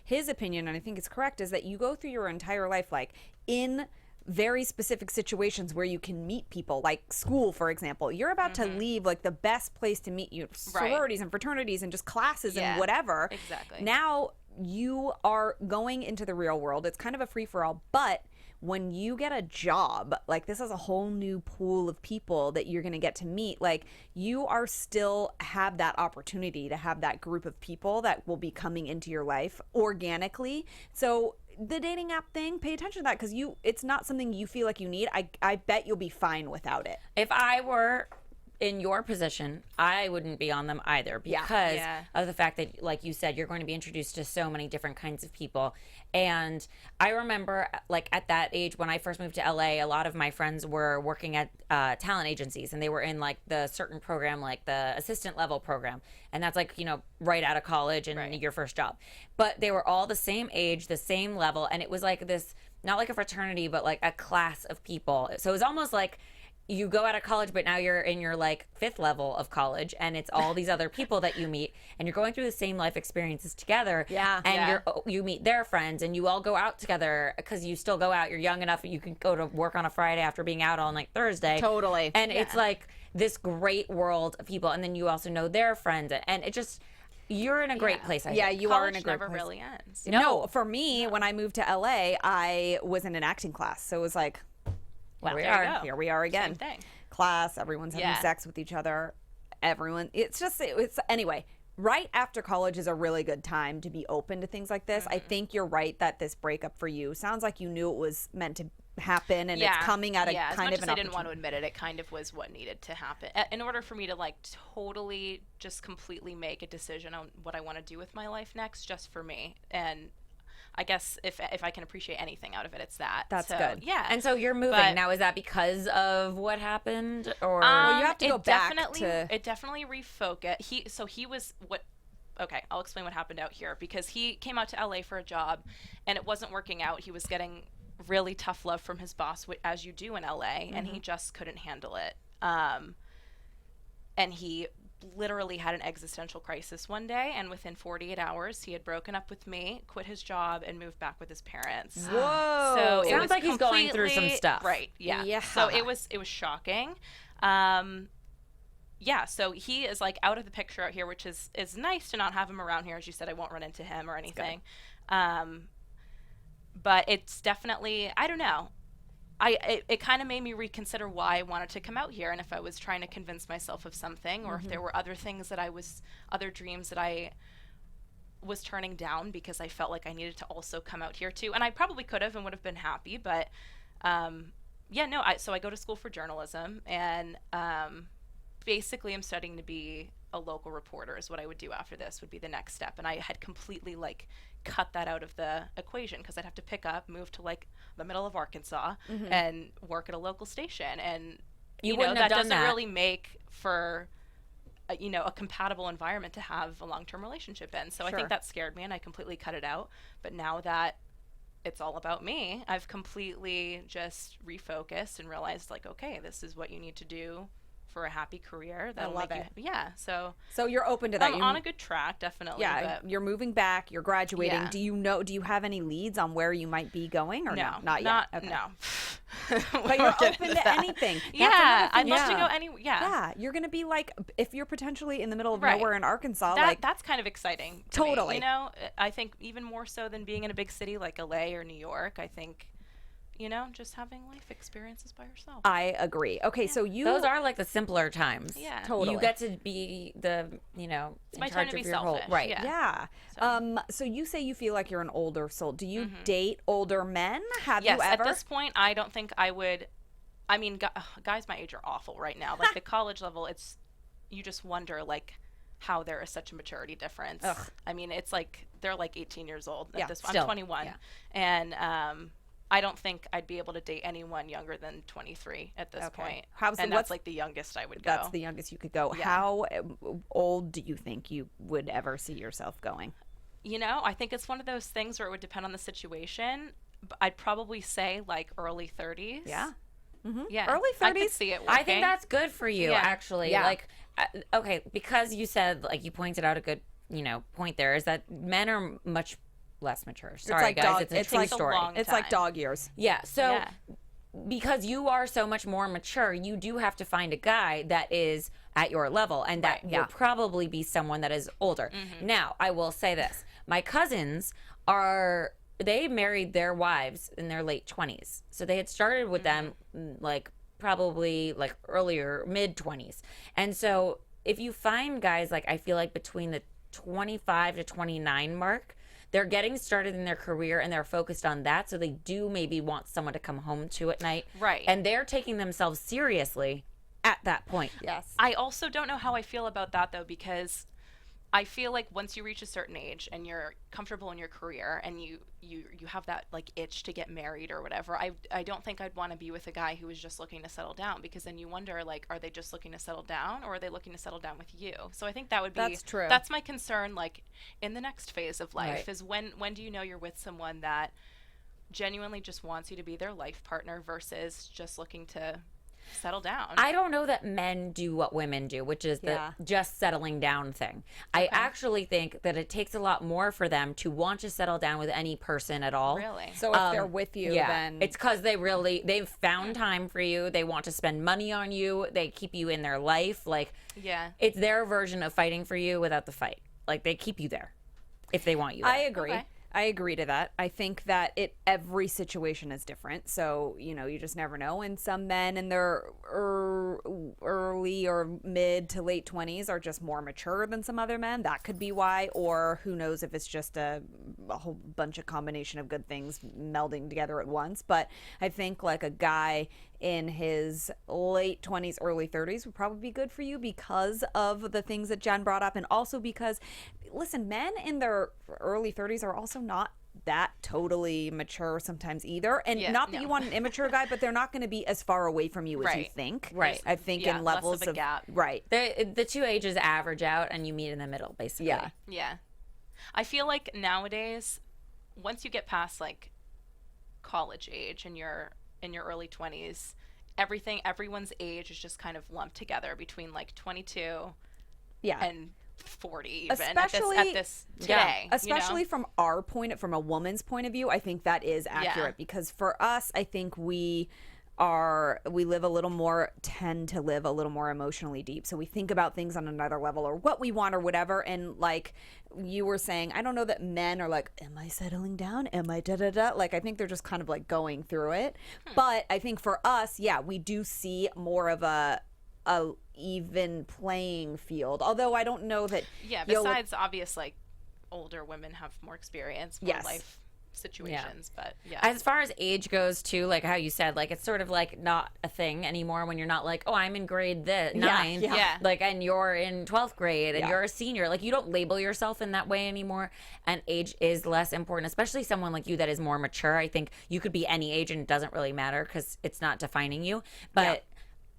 his opinion, and I think it's correct, is that you go through your entire life, like, in very specific situations where you can meet people, like school, for example. You're about to leave like the best place to meet you, sororities and fraternities and just classes Yeah, and whatever. exactly. Now you are going into the real world. It's kind of a free-for-all, but when you get a job, like this is a whole new pool of people that you're going to get to meet. Like you are still have that opportunity to have that group of people that will be coming into your life organically. So the dating app thing, pay attention to that, because it's not something you feel like you need. I bet you'll be fine without it. If I were in your position, I wouldn't be on them either, because Yeah. of the fact that, like you said, you're going to be introduced to so many different kinds of people. And I remember, like, at that age, when I first moved to LA, a lot of my friends were working at talent agencies, and they were in, like, the certain program, like the assistant level program. And that's, like, right out of college and your first job. But they were all the same age, the same level, and it was like this, not like a fraternity, but like a class of people. So it was almost like you go out of college, but now you're in your like fifth level of college, and it's all these other people that you meet, and you're going through the same life experiences together. Yeah. And Yeah. you meet their friends, and you all go out together because you still go out. You're young enough that you can go to work on a Friday after being out on like Thursday. Totally. And it's like this great world of people, and then you also know their friends, and it just, you're in a great place. I Yeah, think. you are in a College great never place. really ends. No, for me, when I moved to LA, I was in an acting class. So it was like, Well, there you go. here we are again. Same thing. Class, everyone's having Yeah. sex with each other. It's anyway, right after college is a really good time to be open to things like this. I think you're right that this breakup for you sounds like you knew it was meant to happen, and it's coming at a as kind much of as an I didn't want to opportunity. admit it, it kind of was what needed to happen in order for me to like totally just completely make a decision on what I want to do with my life next, just for me. And I guess if I can appreciate anything out of it, it's that. That's So, good. Yeah. And so you're moving But- now. Is that because of what happened, or Well, you have to it go back definitely, to- It definitely refocused. He was what. Okay, I'll explain what happened out here, because he came out to LA for a job, and it wasn't working out. He was getting really tough love from his boss, as you do in LA, and he just couldn't handle it. And he literally had an existential crisis one day, and within 48 hours, he had broken up with me, quit his job, and moved back with his parents. Whoa. So it Sounds was like he's going through some completely- stuff. Right. Yeah. Yeah. So it was shocking. Yeah, so he is like out of the picture out here, which is nice to not have him around here. As you said, I won't run into him or anything. But it's definitely, I don't know. It kind of made me reconsider why I wanted to come out here, and if I was trying to convince myself of something, or if there were other things that other dreams that I was turning down because I felt like I needed to also come out here too. And I probably could have and would have been happy, but so I go to school for journalism, and basically am studying to be a local reporter is what I would do after this, would be the next step. And I had completely like cut that out of the equation because I'd have to pick up, move to like the middle of Arkansas and work at a local station. And, you know, that doesn't really make for, you know, a compatible environment to have a long-term relationship in. So I think that scared me and I completely cut it out. But now that it's all about me, I've completely just refocused and realized like, okay, this is what you need to do for a happy career. That'll love make it. you, yeah. So you're open to that. I'm on a good track, definitely. Yeah, but you're moving back. You're graduating. Yeah. Do you have any leads on where you might be going, or no, not yet? Okay. No. But you're open to anything. That's Yeah, another thing, I'd love to go any. Yeah, you're gonna be like, if you're potentially in the middle of Right. nowhere in Arkansas, like that's kind of exciting. To me, Totally. you know, I think even more so than being in a big city like LA or New York. I think, you know, just having life experiences by yourself. I agree. Okay, so Those are like the simpler times. Yeah. Totally. You get to be the, you know, It's in my charge time to of be your whole selfish. right. Yeah. Yeah. So you say you feel like you're an older soul. Do you date older men? Have Yes, you ever? at this point, I don't think I would. I mean, guys my age are awful right now. Like the college level, it's, you just wonder like how there is such a maturity difference. Ugh. I mean, it's like they're like 18 years old Yeah, at this. still. I'm 21, Yeah. and I don't think I'd be able to date anyone younger than 23 at this point. What's That's like the youngest I would go. That's the youngest you could go. Yeah. How old do you think you would ever see yourself going? You know, I think it's one of those things where it would depend on the situation. But I'd probably say like early 30s. Yeah. Yeah. Early I could 30s? see it working. I think that's good for you, Yeah. actually. Yeah. Like, okay, because you said, like, you pointed out a good, you know, point there is that men are much less mature. Sorry, like guys, dog- it's a it's true like a story. long- It's like time. dog years. Yeah, so Yeah. because you are so much more mature, you do have to find a guy that is at your level, and that Right, will probably be someone that is older. Mm-hmm. Now, I will say this. My cousins they married their wives in their late 20s. So they had started with them like probably like earlier, mid 20s. And so if you find guys like, I feel like between the 25 to 29 mark, they're getting started in their career and they're focused on that. So they do maybe want someone to come home to at night. Right. And they're taking themselves seriously at that point. Yes. I also don't know how I feel about that though, because I feel like once you reach a certain age and you're comfortable in your career and you have that like itch to get married or whatever, I don't think I'd want to be with a guy who is just looking to settle down, because then you wonder like, are they just looking to settle down or are they looking to settle down with you? So I think that would be, That's true. That's my concern, like in the next phase of life, Right. is when do you know you're with someone that genuinely just wants you to be their life partner versus just looking to settle down. I don't know that men do what women do, which is the Yeah. just settling down thing. I actually think that it takes a lot more for them to want to settle down with any person at all. Really? So if they're with you, then It's because they've found time for you. They want to spend money on you. They keep you in their life. Like, Yeah. it's their version of fighting for you without the fight. Like, they keep you there if they want you there. I agree. Okay. I agree to that. I think that every situation is different. So, you know, you just never know. And some men in their early or mid to late 20s are just more mature than some other men. That could be why. Or who knows if it's just a whole bunch of combination of good things melding together at once. But I think like a guy in his late 20s, early 30s would probably be good for you because of the things that Jen brought up. And also because, listen, men in their early 30s are also not that totally mature sometimes either. And Yeah, not that no. you want an immature guy, but they're not going to be as far away from you as you Right. think. Right. I think Yeah, in less levels of a gap. Right. The two ages average out and you meet in the middle, basically. Yeah. Yeah. I feel like nowadays, once you get past like college age and you're in your early 20s, everyone's age is just kind of lumped together between like 22 Yeah. and 40 even Especially- at this today. Especially from a woman's point of view, I think that is accurate because for us, I think we tend to live a little more emotionally deep. So we think about things on another level or what we want or whatever. And like you were saying, I don't know that men are like, am I settling down? Am I da-da-da? Like, I think they're just kind of like going through it. But I think for us, yeah, we do see more of a even playing field. Although I don't know that. Yeah, you'll- besides obvious like older women have more experience, more Yes. life situations. But yeah. As far as age goes too, like how you said, like it's sort of like not a thing anymore when you're not like, oh, I'm in grade 9, yeah. like, and you're in 12th grade and Yeah. you're a senior. Like you don't label yourself in that way anymore, and age is less important, especially someone like you that is more mature. I think you could be any age and it doesn't really matter because it's not defining you. But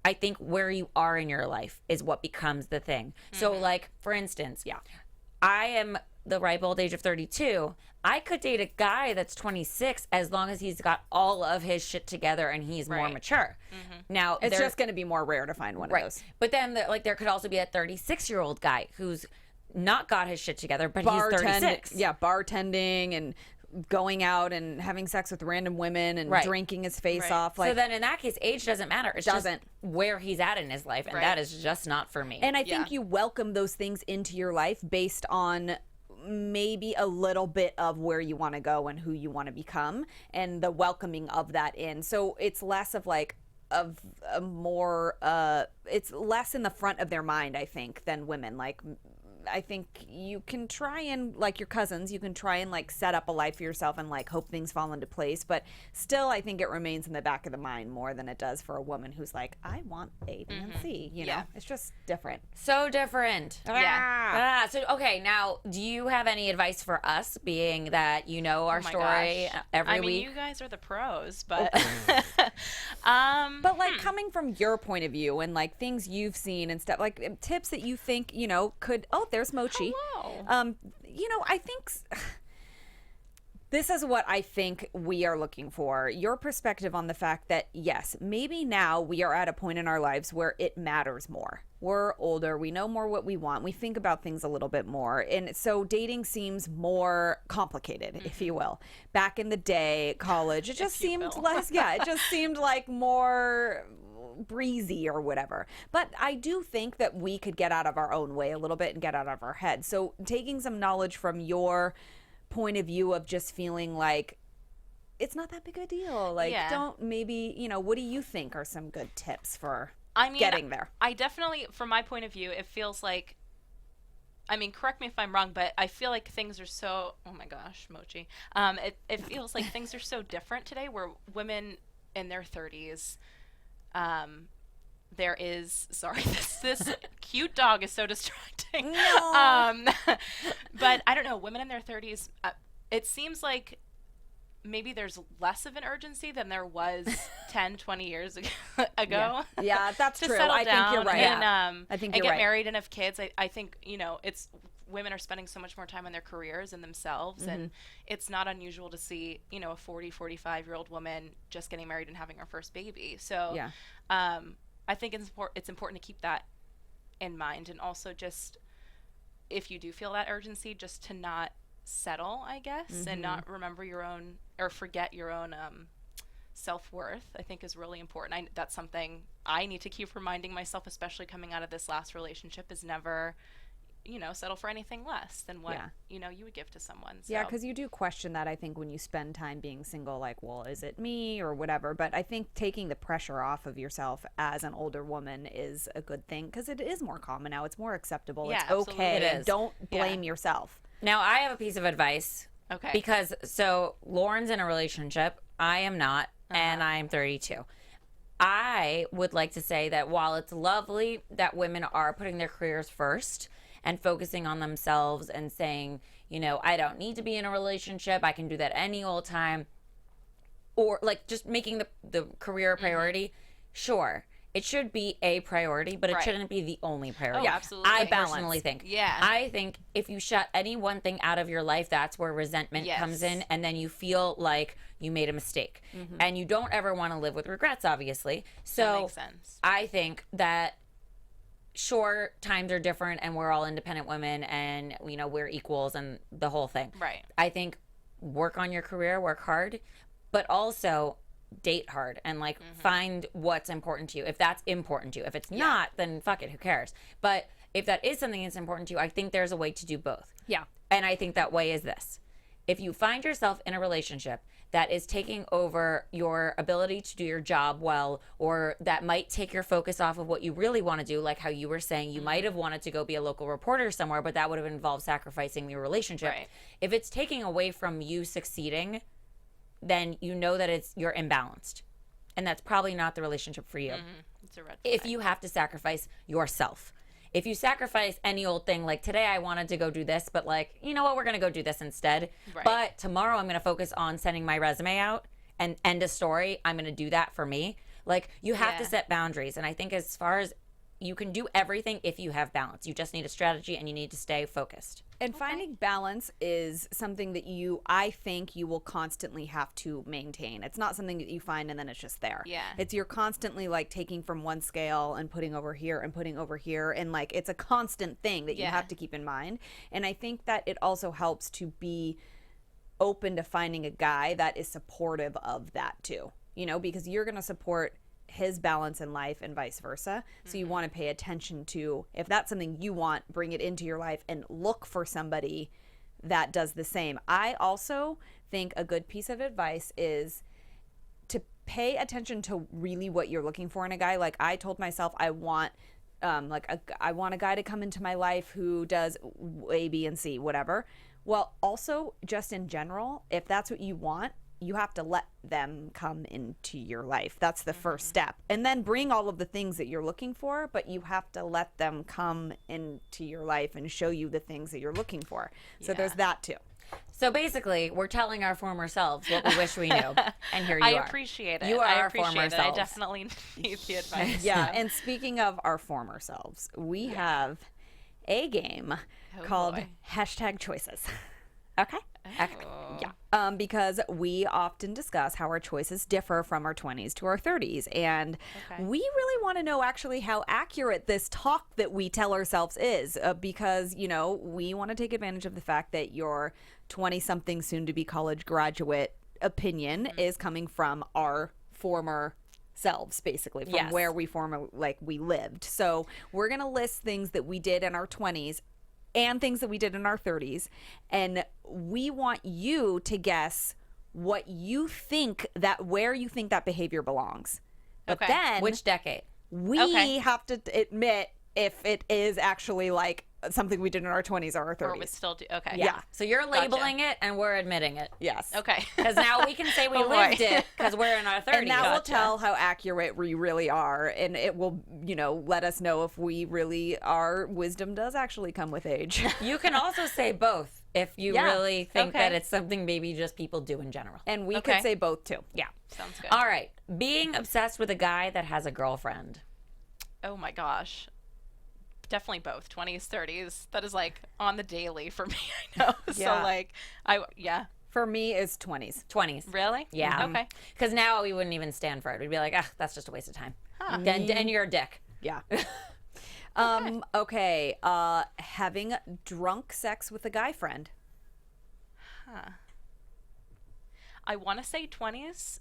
I think where you are in your life is what becomes the thing. So like, for instance, I am the ripe old age of 32. I could date a guy that's 26 as long as he's got all of his shit together and he's more Right. mature. Now, It's just going to be more rare to find one of those. But then, there could also be a 36-year-old guy who's not got his shit together, but he's Bartend- 36. Yeah, bartending and going out and having sex with random women and drinking his face Right. off. Like, So then in that case, age doesn't matter. It's Doesn't. just where he's at in his life. And Right. that is just not for me. and I think you welcome those things into your life based on maybe a little bit of where you want to go and who you want to become and the welcoming of that in. So it's less of like of a more it's less in the front of their mind, I think, than women. Like I think you can try and, like your cousins, you can try and like set up a life for yourself and like hope things fall into place. But still, I think it remains in the back of the mind more than it does for a woman who's like, I want A, B, and C. You know, Yeah. it's just different. So different. Yeah. So, okay, now, do you have any advice for us, being that you know our Oh my story gosh. every I mean, week? you guys are the pros, but But like coming from your point of view and like things you've seen and stuff, like tips that you think, you know, could, oh, there's Mochi. Hello. You know, I think this is what I think we are looking for. Your perspective on the fact that, yes, maybe now we are at a point in our lives where it matters more. We're older. We know more what we want. We think about things a little bit more. And so dating seems more complicated, if you will. Back in the day, college, it just seemed less, it just seemed like more breezy or whatever. But I do think that we could get out of our own way a little bit and get out of our head. So taking some knowledge from your point of view of just feeling like it's not that big a deal. Like, don't maybe, you know, what do you think are some good tips for getting there? I definitely, from my point of view, it feels like, I mean, correct me if I'm wrong, but I feel like things are so, oh my gosh, Mochi. It feels like things are so different today where women in their 30s, there is, sorry, this cute dog is so distracting. No. But I don't know, women in their 30s, it seems like maybe there's less of an urgency than there was 10, 20 years ago. Yeah, that's to true. settle I down think you're right. and, I think and you're get right. married and have kids. I think, you know, it's women are spending so much more time on their careers and themselves, and it's not unusual to see, you know, a 40, 45-year-old woman just getting married and having her first baby. So I think it's important to keep that in mind, and also just if you do feel that urgency, just to not settle, I guess, and not remember your own or forget your own self-worth, I think is really important. That's something I need to keep reminding myself, especially coming out of this last relationship, is never, you know, settle for anything less than what, you know, you would give to someone. So. Yeah, because you do question that, I think, when you spend time being single, like, well, is it me or whatever? But I think taking the pressure off of yourself as an older woman is a good thing, because it is more common now. It's more acceptable. Yeah, it's okay. absolutely. It is. Don't blame yourself. Now, I have a piece of advice. Okay. Because, so, Lauren's in a relationship. I am not, and I'm 32. I would like to say that while it's lovely that women are putting their careers first and focusing on themselves and saying, you know, I don't need to be in a relationship, I can do that any old time, or like just making the career a priority, sure, it should be a priority, but it shouldn't be the only priority. Oh, absolutely. I Balance. personally think. Yeah. I think if you shut any one thing out of your life, that's where resentment comes in, and then you feel like you made a mistake. And you don't ever want to live with regrets, obviously. So That makes sense. I think that sure, times are different and we're all independent women and, you know, we're equals and the whole thing. Right. I think work on your career, work hard, but also date hard and like find what's important to you. If that's important to you. If it's not, then fuck it, who cares? But if that is something that's important to you, I think there's a way to do both. Yeah. And I think that way is this. if you find yourself in a relationship that is taking over your ability to do your job well, or that might take your focus off of what you really want to do, like how you were saying you might have wanted to go be a local reporter somewhere, but that would have involved sacrificing your relationship. Right. If it's taking away from you succeeding, then you know that you're imbalanced. And that's probably not the relationship for you. It's a red flag. If you have to sacrifice yourself. If you sacrifice any old thing, like today I wanted to go do this, but like, you know what, we're going to go do this instead. Right. But tomorrow I'm going to focus on sending my resume out and end a story. I'm going to do that for me. Like, you have to Yeah. set boundaries. And I think as far as you can do everything if you have balance. You just need a strategy and you need to stay focused. And finding balance is something that I think you will constantly have to maintain. It's not something that you find and then it's just there. Yeah. It's you're constantly like taking from one scale and putting over here and putting over here. And like, it's a constant thing that you Yeah. have to keep in mind. And I think that it also helps to be open to finding a guy that is supportive of that too, you know, because you're going to support his balance in life and vice versa. So you want to pay attention to, if that's something you want, bring it into your life and look for somebody that does the same. I also think a good piece of advice is to pay attention to really what you're looking for in a guy. Like, I told myself I want I want a guy to come into my life who does A, B, and C, whatever. Well, also just in general, if that's what you want, you have to let them come into your life. That's the first step. And then bring all of the things that you're looking for, but you have to let them come into your life and show you the things that you're looking for. So there's that too. So basically, we're telling our former selves what we wish we knew. And here you I are. appreciate it. You are I our appreciate former it. selves. I definitely need the advice. Yeah. And speaking of our former selves, we have a game called boy. #choices. Okay. Oh. Yeah. Because we often discuss how our choices differ from our 20s to our 30s. And we really want to know actually how accurate this talk that we tell ourselves is. Because, you know, we want to take advantage of the fact that your 20-something soon-to-be college graduate opinion is coming from our former selves, basically, from where we we lived. So we're going to list things that we did in our 20s and things that we did in our 30s. And we want you to guess where you think that behavior belongs. But then Which decade? we have to admit if it is actually like something we did in our 20s or our 30s. Or would still do. Okay. Yeah. So you're labeling it and we're admitting it. Yes. Okay. Because now we can say we Oh, boy. lived it because we're in our 30s. And that will tell how accurate we really are. And it will, you know, let us know if our wisdom does actually come with age. You can also say both if you Yeah. really think Okay. that it's something maybe just people do in general. And we Okay. could say both too. Yeah. Sounds good. All right. Being obsessed with a guy that has a girlfriend. Oh my gosh. Definitely both. 20s, 30s. That is like on the daily for me. I know. Yeah. So like, yeah. For me, it's 20s. 20s. Really? Yeah. Okay. Because now we wouldn't even stand for it. We'd be like, that's just a waste of time. Then you're a dick. Yeah. Okay. Having drunk sex with a guy friend. I want to say 20s,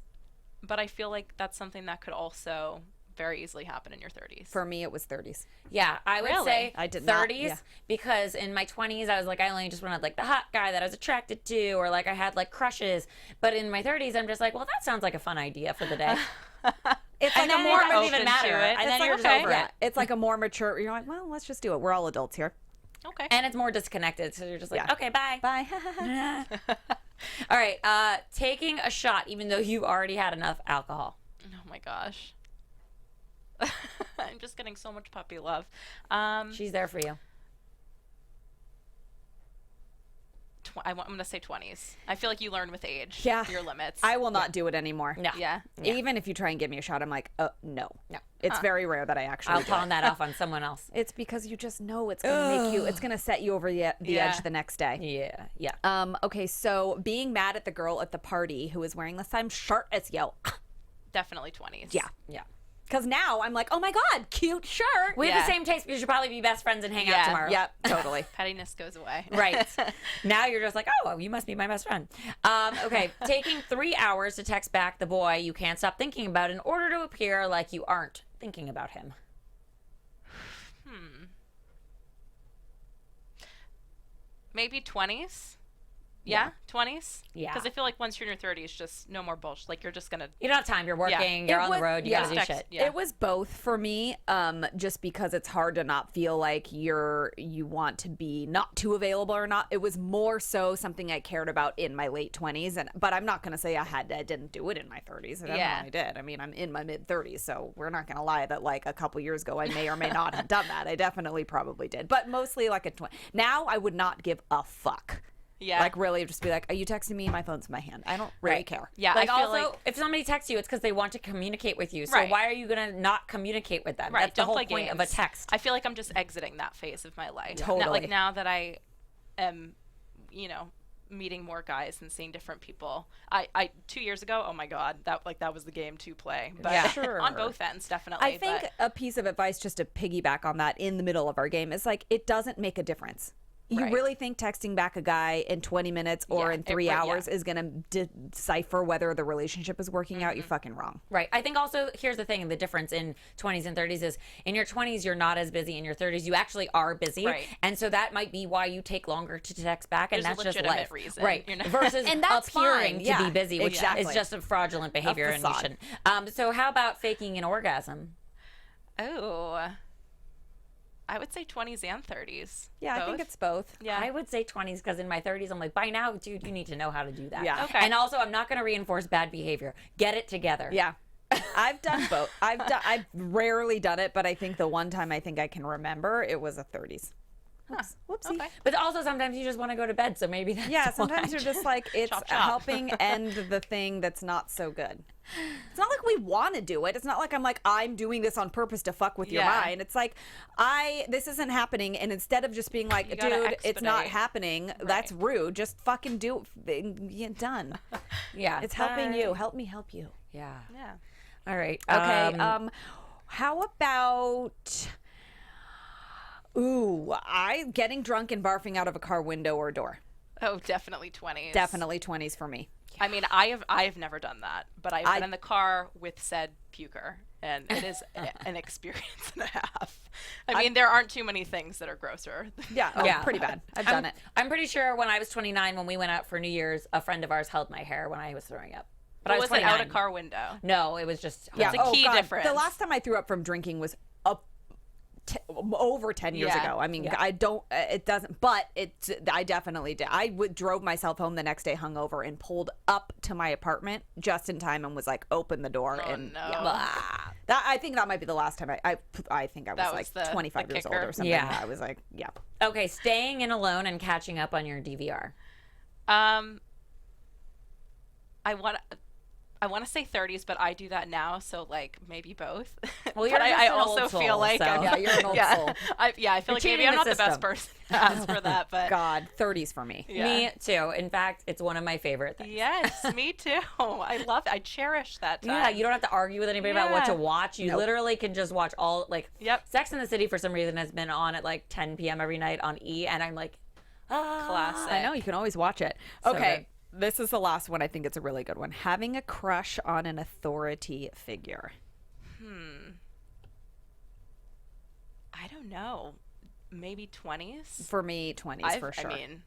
but I feel like that's something that could also very easily happen in your 30s. For me, it was 30s. Yeah, I would Really? say I did 30s not- yeah. because in my 20s I was like I only just wanted like the hot guy that I was attracted to or like I had like crushes. But in my 30s I'm just like, well, that sounds like a fun idea for the day. It's And like a then more it doesn't even open matter. to it. And It's then like, you're just okay. over yeah, it. it's like a more mature. You're like, well, let's just do it. We're all adults here. Okay. And it's more disconnected, so you're just like, Yeah. okay, bye. Bye. All right, taking a shot even though you've already had enough alcohol. Oh my gosh. I'm just getting so much puppy love. She's there for you. I'm going to say 20s. I feel like you learn with age. Yeah. Your limits. I will not do it anymore. No. Yeah. Even if you try and give me a shot, I'm like, no. No. It's very rare that I actually I'll do pawn it. that off on someone else. It's because you just know it's going to make you, it's going to set you over the Yeah. edge the next day. Yeah. Okay, so being mad at the girl at the party who was wearing the same shirt as you. Definitely 20s. Yeah. Yeah. Because now I'm like, oh my God, cute shirt. We have Yeah. the same taste. We should probably be best friends and hang out Yeah. tomorrow. Yep, totally. Pettiness goes away. Right. Now you're just like, oh, well, you must be my best friend. Okay. Taking 3 hours to text back the boy you can't stop thinking about in order to appear like you aren't thinking about him. Maybe 20s. Yeah, 20s? Yeah. Because I feel like once you're in your 30s, just no more bullshit. Like, you're just going to... You don't have time. You're working. You're on the road. You got to do shit. Yeah. It was both for me, just because it's hard to not feel like you want to be not too available or not. It was more so something I cared about in my late 20s, but I'm not going to say I didn't do it in my 30s. I definitely did. I mean, I'm in my mid 30s, so we're not going to lie that like a couple years ago I may or may not have done that. I definitely probably did, but mostly like now I would not give a fuck. Yeah. Like, really, just be like, are you texting me? My phone's in my hand. I don't really care. Yeah, Like, I feel also, like... if somebody texts you, it's because they want to communicate with you. So Right. why are you going to not communicate with them? Right, That's the don't whole play point of a games. text. I feel like I'm just exiting that phase of my life. Totally. Now that I am, meeting more guys and seeing different people. I 2 years ago, oh my God, that was the game to play. But Yeah. Sure. on both ends, definitely. I think a piece of advice just to piggyback on that in the middle of our game is like, it doesn't make a difference. You Right. really think texting back a guy in 20 minutes or Yeah, in 3 right, hours is going to decipher whether the relationship is working out? You're fucking wrong. Right. I think also, here's the thing, the difference in 20s and 30s is in your 20s, you're not as busy. In your 30s, you actually are busy. Right. And so that might be why you take longer to text back. And There's a that's just legitimate life. reason, Right. you know? Versus And that's appearing fine. to be Yeah, busy, which exactly. is just a fraudulent behavior. And you facade. shouldn't. So how about faking an orgasm? Oh, I would say 20s and 30s. Yeah, I think Both? it's both. Yeah. I would say 20s because in my 30s, I'm like, by now, dude, you need to know how to do that. Yeah. Okay. And also, I'm not going to reinforce bad behavior. Get it together. Yeah. I've done both. I've rarely done it, but I think the one time I think I can remember, it was a 30s. Oops. Whoopsie. Okay. But also, sometimes you just want to go to bed, so maybe that's Yeah, why. sometimes you're just like, it's Chop, chop. helping end the thing that's not so good. It's not like we want to do it. It's not like I'm doing this on purpose to fuck with your Yeah. mind. It's like, this isn't happening. And instead of just being like, You gotta dude, it's not expedite. happening. That's rude. Just fucking do it. Yeah, done. Yeah. It's helping you. Help me help you. Yeah. Yeah. All right. Okay. How about... Ooh, getting drunk and barfing out of a car window or door. Oh, definitely 20s. Definitely 20s for me. I mean, I've never done that, but I've been in the car with said puker, and it is an experience and a half. I mean, there aren't too many things that are grosser. Yeah, Yeah. pretty bad. I've done it. I'm pretty sure when I was 29, when we went out for New Year's, a friend of ours held my hair when I was throwing up. But I was was it 29. out a car window? No, it was just Yeah, It's a key God. difference. The last time I threw up from drinking was over 10 years Yeah. ago. I mean, Yeah. I don't, it doesn't, but I definitely did. I drove myself home the next day hungover and pulled up to my apartment just in time and was like, open the door. Oh, and no. yeah. I think that might be the last time I think I was, That like was the 25 years old kicker. or something. Yeah. I was like, yeah. Okay, staying in alone and catching up on your DVR. I want to say 30s, but I do that now, so like maybe both. Well, you're but just I an also old soul, feel like so- Yeah, you're an old soul. I feel like maybe cheating I'm the not the system. best person to ask for that, but God, 30s for me. yeah. Me too. In fact, it's one of my favorite things. Yes, me too. I cherish that time. Yeah, you don't have to argue with anybody about what to Yeah. watch. You literally can just watch all, like, Yep. Sex in the City for some reason has been on at like 10 p.m. every night on E, and I'm like, Classic. I know, you can always watch it. So Okay, this is the last one. I think it's a really good one. Having a crush on an authority figure. I don't know. Maybe 20s? For me, 20s for sure. I mean,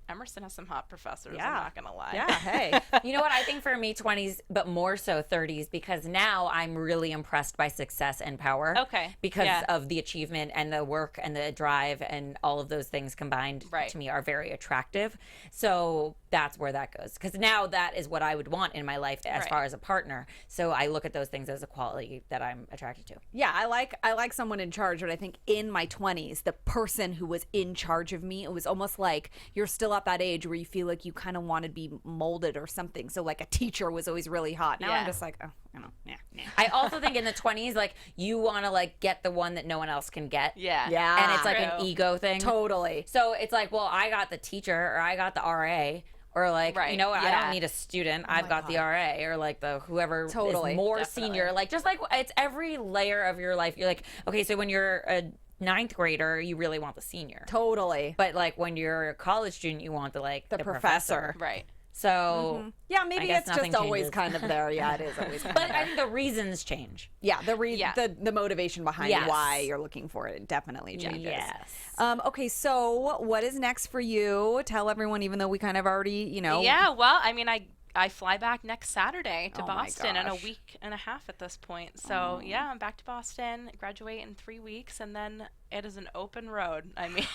Emerson has some hot professors, Yeah. I'm not going to lie. Yeah, hey. You know what? I think for me, 20s, but more so 30s, because now I'm really impressed by success and power. Okay. Because Yeah. of the achievement and the work and the drive and all of those things combined Right. to me are very attractive. So that's where that goes. Because now that is what I would want in my life as Right. far as a partner. So I look at those things as a quality that I'm attracted to. Yeah, I like someone in charge, but I think in my 20s, the person who was in charge of me, it was almost like you're still at that age where you feel like you kind of want to be molded or something. So like a teacher was always really hot. Now I'm Yeah. just like, oh, you know, yeah. I also think in the 20s, like, you want to, like, get the one that no one else can get. Yeah. Yeah. And it's like an True. ego thing. Totally. So it's like, well, I got the teacher or I got the RA. Or like, Right, you know what? I yeah. don't need a student. I've got the RA or like the whoever Totally, is more definitely. senior. Like, just like it's every layer of your life. You're like, okay, so when you're a ninth grader, you really want the senior. Totally. But like when you're a college student, you want the The professor. Right. So Yeah, maybe guess it's just nothing always changes. kind of there. Yeah, it is always kind but of there. I think the reasons change. Yeah, the motivation behind Yes. why you're looking for it definitely changes. Yes. Okay, so what is next for you? Tell everyone, even though we kind of already, Yeah, well, I mean, I fly back next Saturday to Oh my Boston in a gosh. week and a half at this point. So, yeah, I'm back to Boston, graduate in 3 weeks, and then it is an open road. I mean,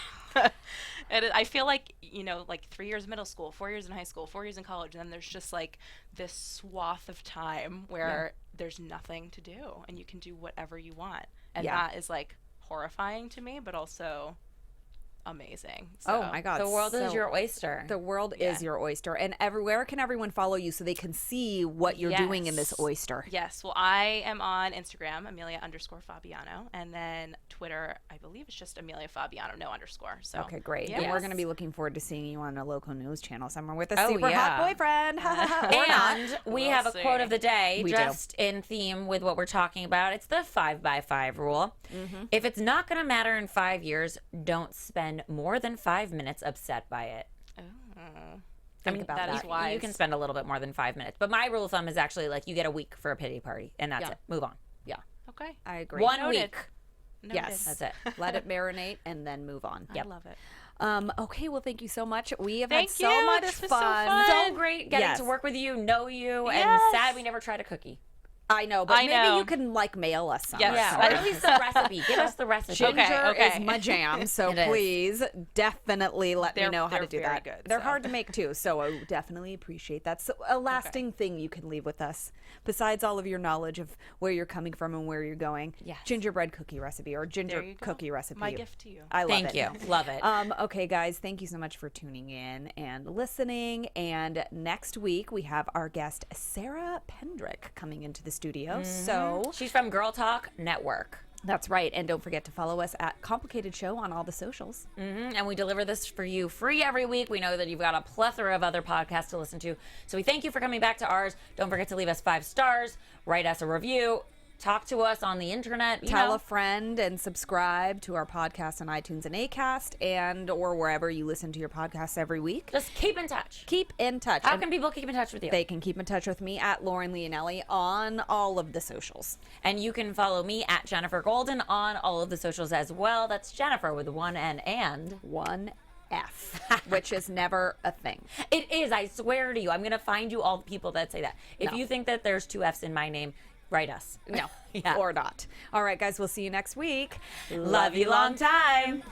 I feel like, like 3 years middle school, 4 years in high school, 4 years in college, and then there's just like this swath of time where there's nothing to do and you can do whatever you want. And that is like horrifying to me, but also amazing. Oh So- my God. The world is so- your oyster. The world is your oyster. And where can everyone follow you so they can see what you're doing in this Yes. oyster? Yes. Well, I am on Instagram, Amelia_Fabiano, and then Twitter, I believe it's just Amelia Fabiano, no underscore. So Okay, great. Yes. And we're going to be looking forward to seeing you on a local news channel somewhere with a Oh, super yeah. hot boyfriend. Or not. And we We'll have a see. quote of the day, We do. just in theme with what we're talking about. It's the 5x5 rule. If it's not going to matter in 5 years, don't spend more than 5 minutes upset by it. Think about that that. is wise. You can spend a little bit more than 5 minutes. But my rule of thumb is actually like you get a week for a pity party, and that's Yeah. it. Move on. Yeah, Okay. I agree. One Noted. week. Noted. Yes. That's it. Let it marinate and then move on. I love it. Okay, well, thank you so much. We have Thank had so you. much This was so fun. fun. So great getting Yes. to work with you, know you, and Yes. sad we never tried a cookie. I know, but I maybe know. you can mail us some. Yes. Yeah, or at least the recipe. Give us the recipe. Ginger Okay. is my jam, so It is. please definitely let me They're- know how to they're do very that. good, They're so. hard to make too, so I definitely appreciate that. So a lasting thing you can leave with us, besides all of your knowledge of where you're coming from and where you're going. Yes. Gingerbread cookie recipe or ginger There you go. cookie recipe. My gift to you. I love Thank it. you. Love it. Okay, guys, thank you so much for tuning in and listening. And next week, we have our guest, Sarah Pendrick, coming into the studio. So She's from Girl Talk Network. that's right. And don't forget to follow us at Complicated Show on all the socials. And we deliver this for you free every week. We know that you've got a plethora of other podcasts to listen to. So we thank you for coming back to ours. Don't forget to leave us 5 stars, write us a review, talk to us on the internet. Tell a friend and subscribe to our podcast on iTunes and Acast and or wherever you listen to your podcasts every week. Just keep in touch. Keep in touch. How And can people keep in touch with you? they can keep in touch with me at Lauren Leonelli on all of the socials. And you can follow me at Jennifer Golden on all of the socials as well. That's Jennifer with one N and. One F, which is never a thing. It is, I swear to you. I'm going to find you all the people that say that. If No. you think that there's 2 F's in my name, write us. No, Yeah. or not. All right, guys, we'll see you next week. Love you long time.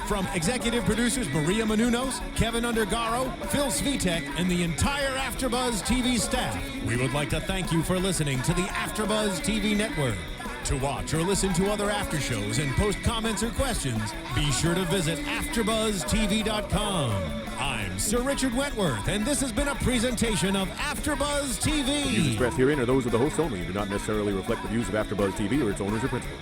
From executive producers Maria Menounos, Kevin Undergaro, Phil Svitek, and the entire AfterBuzz TV staff, we would like to thank you for listening to the AfterBuzz TV network. To watch or listen to other after shows and post comments or questions, be sure to visit AfterBuzzTV.com. I'm Sir Richard Wentworth, and this has been a presentation of AfterBuzz TV. Views expressed herein are those of the hosts only and do not necessarily reflect the views of AfterBuzz TV or its owners or principals.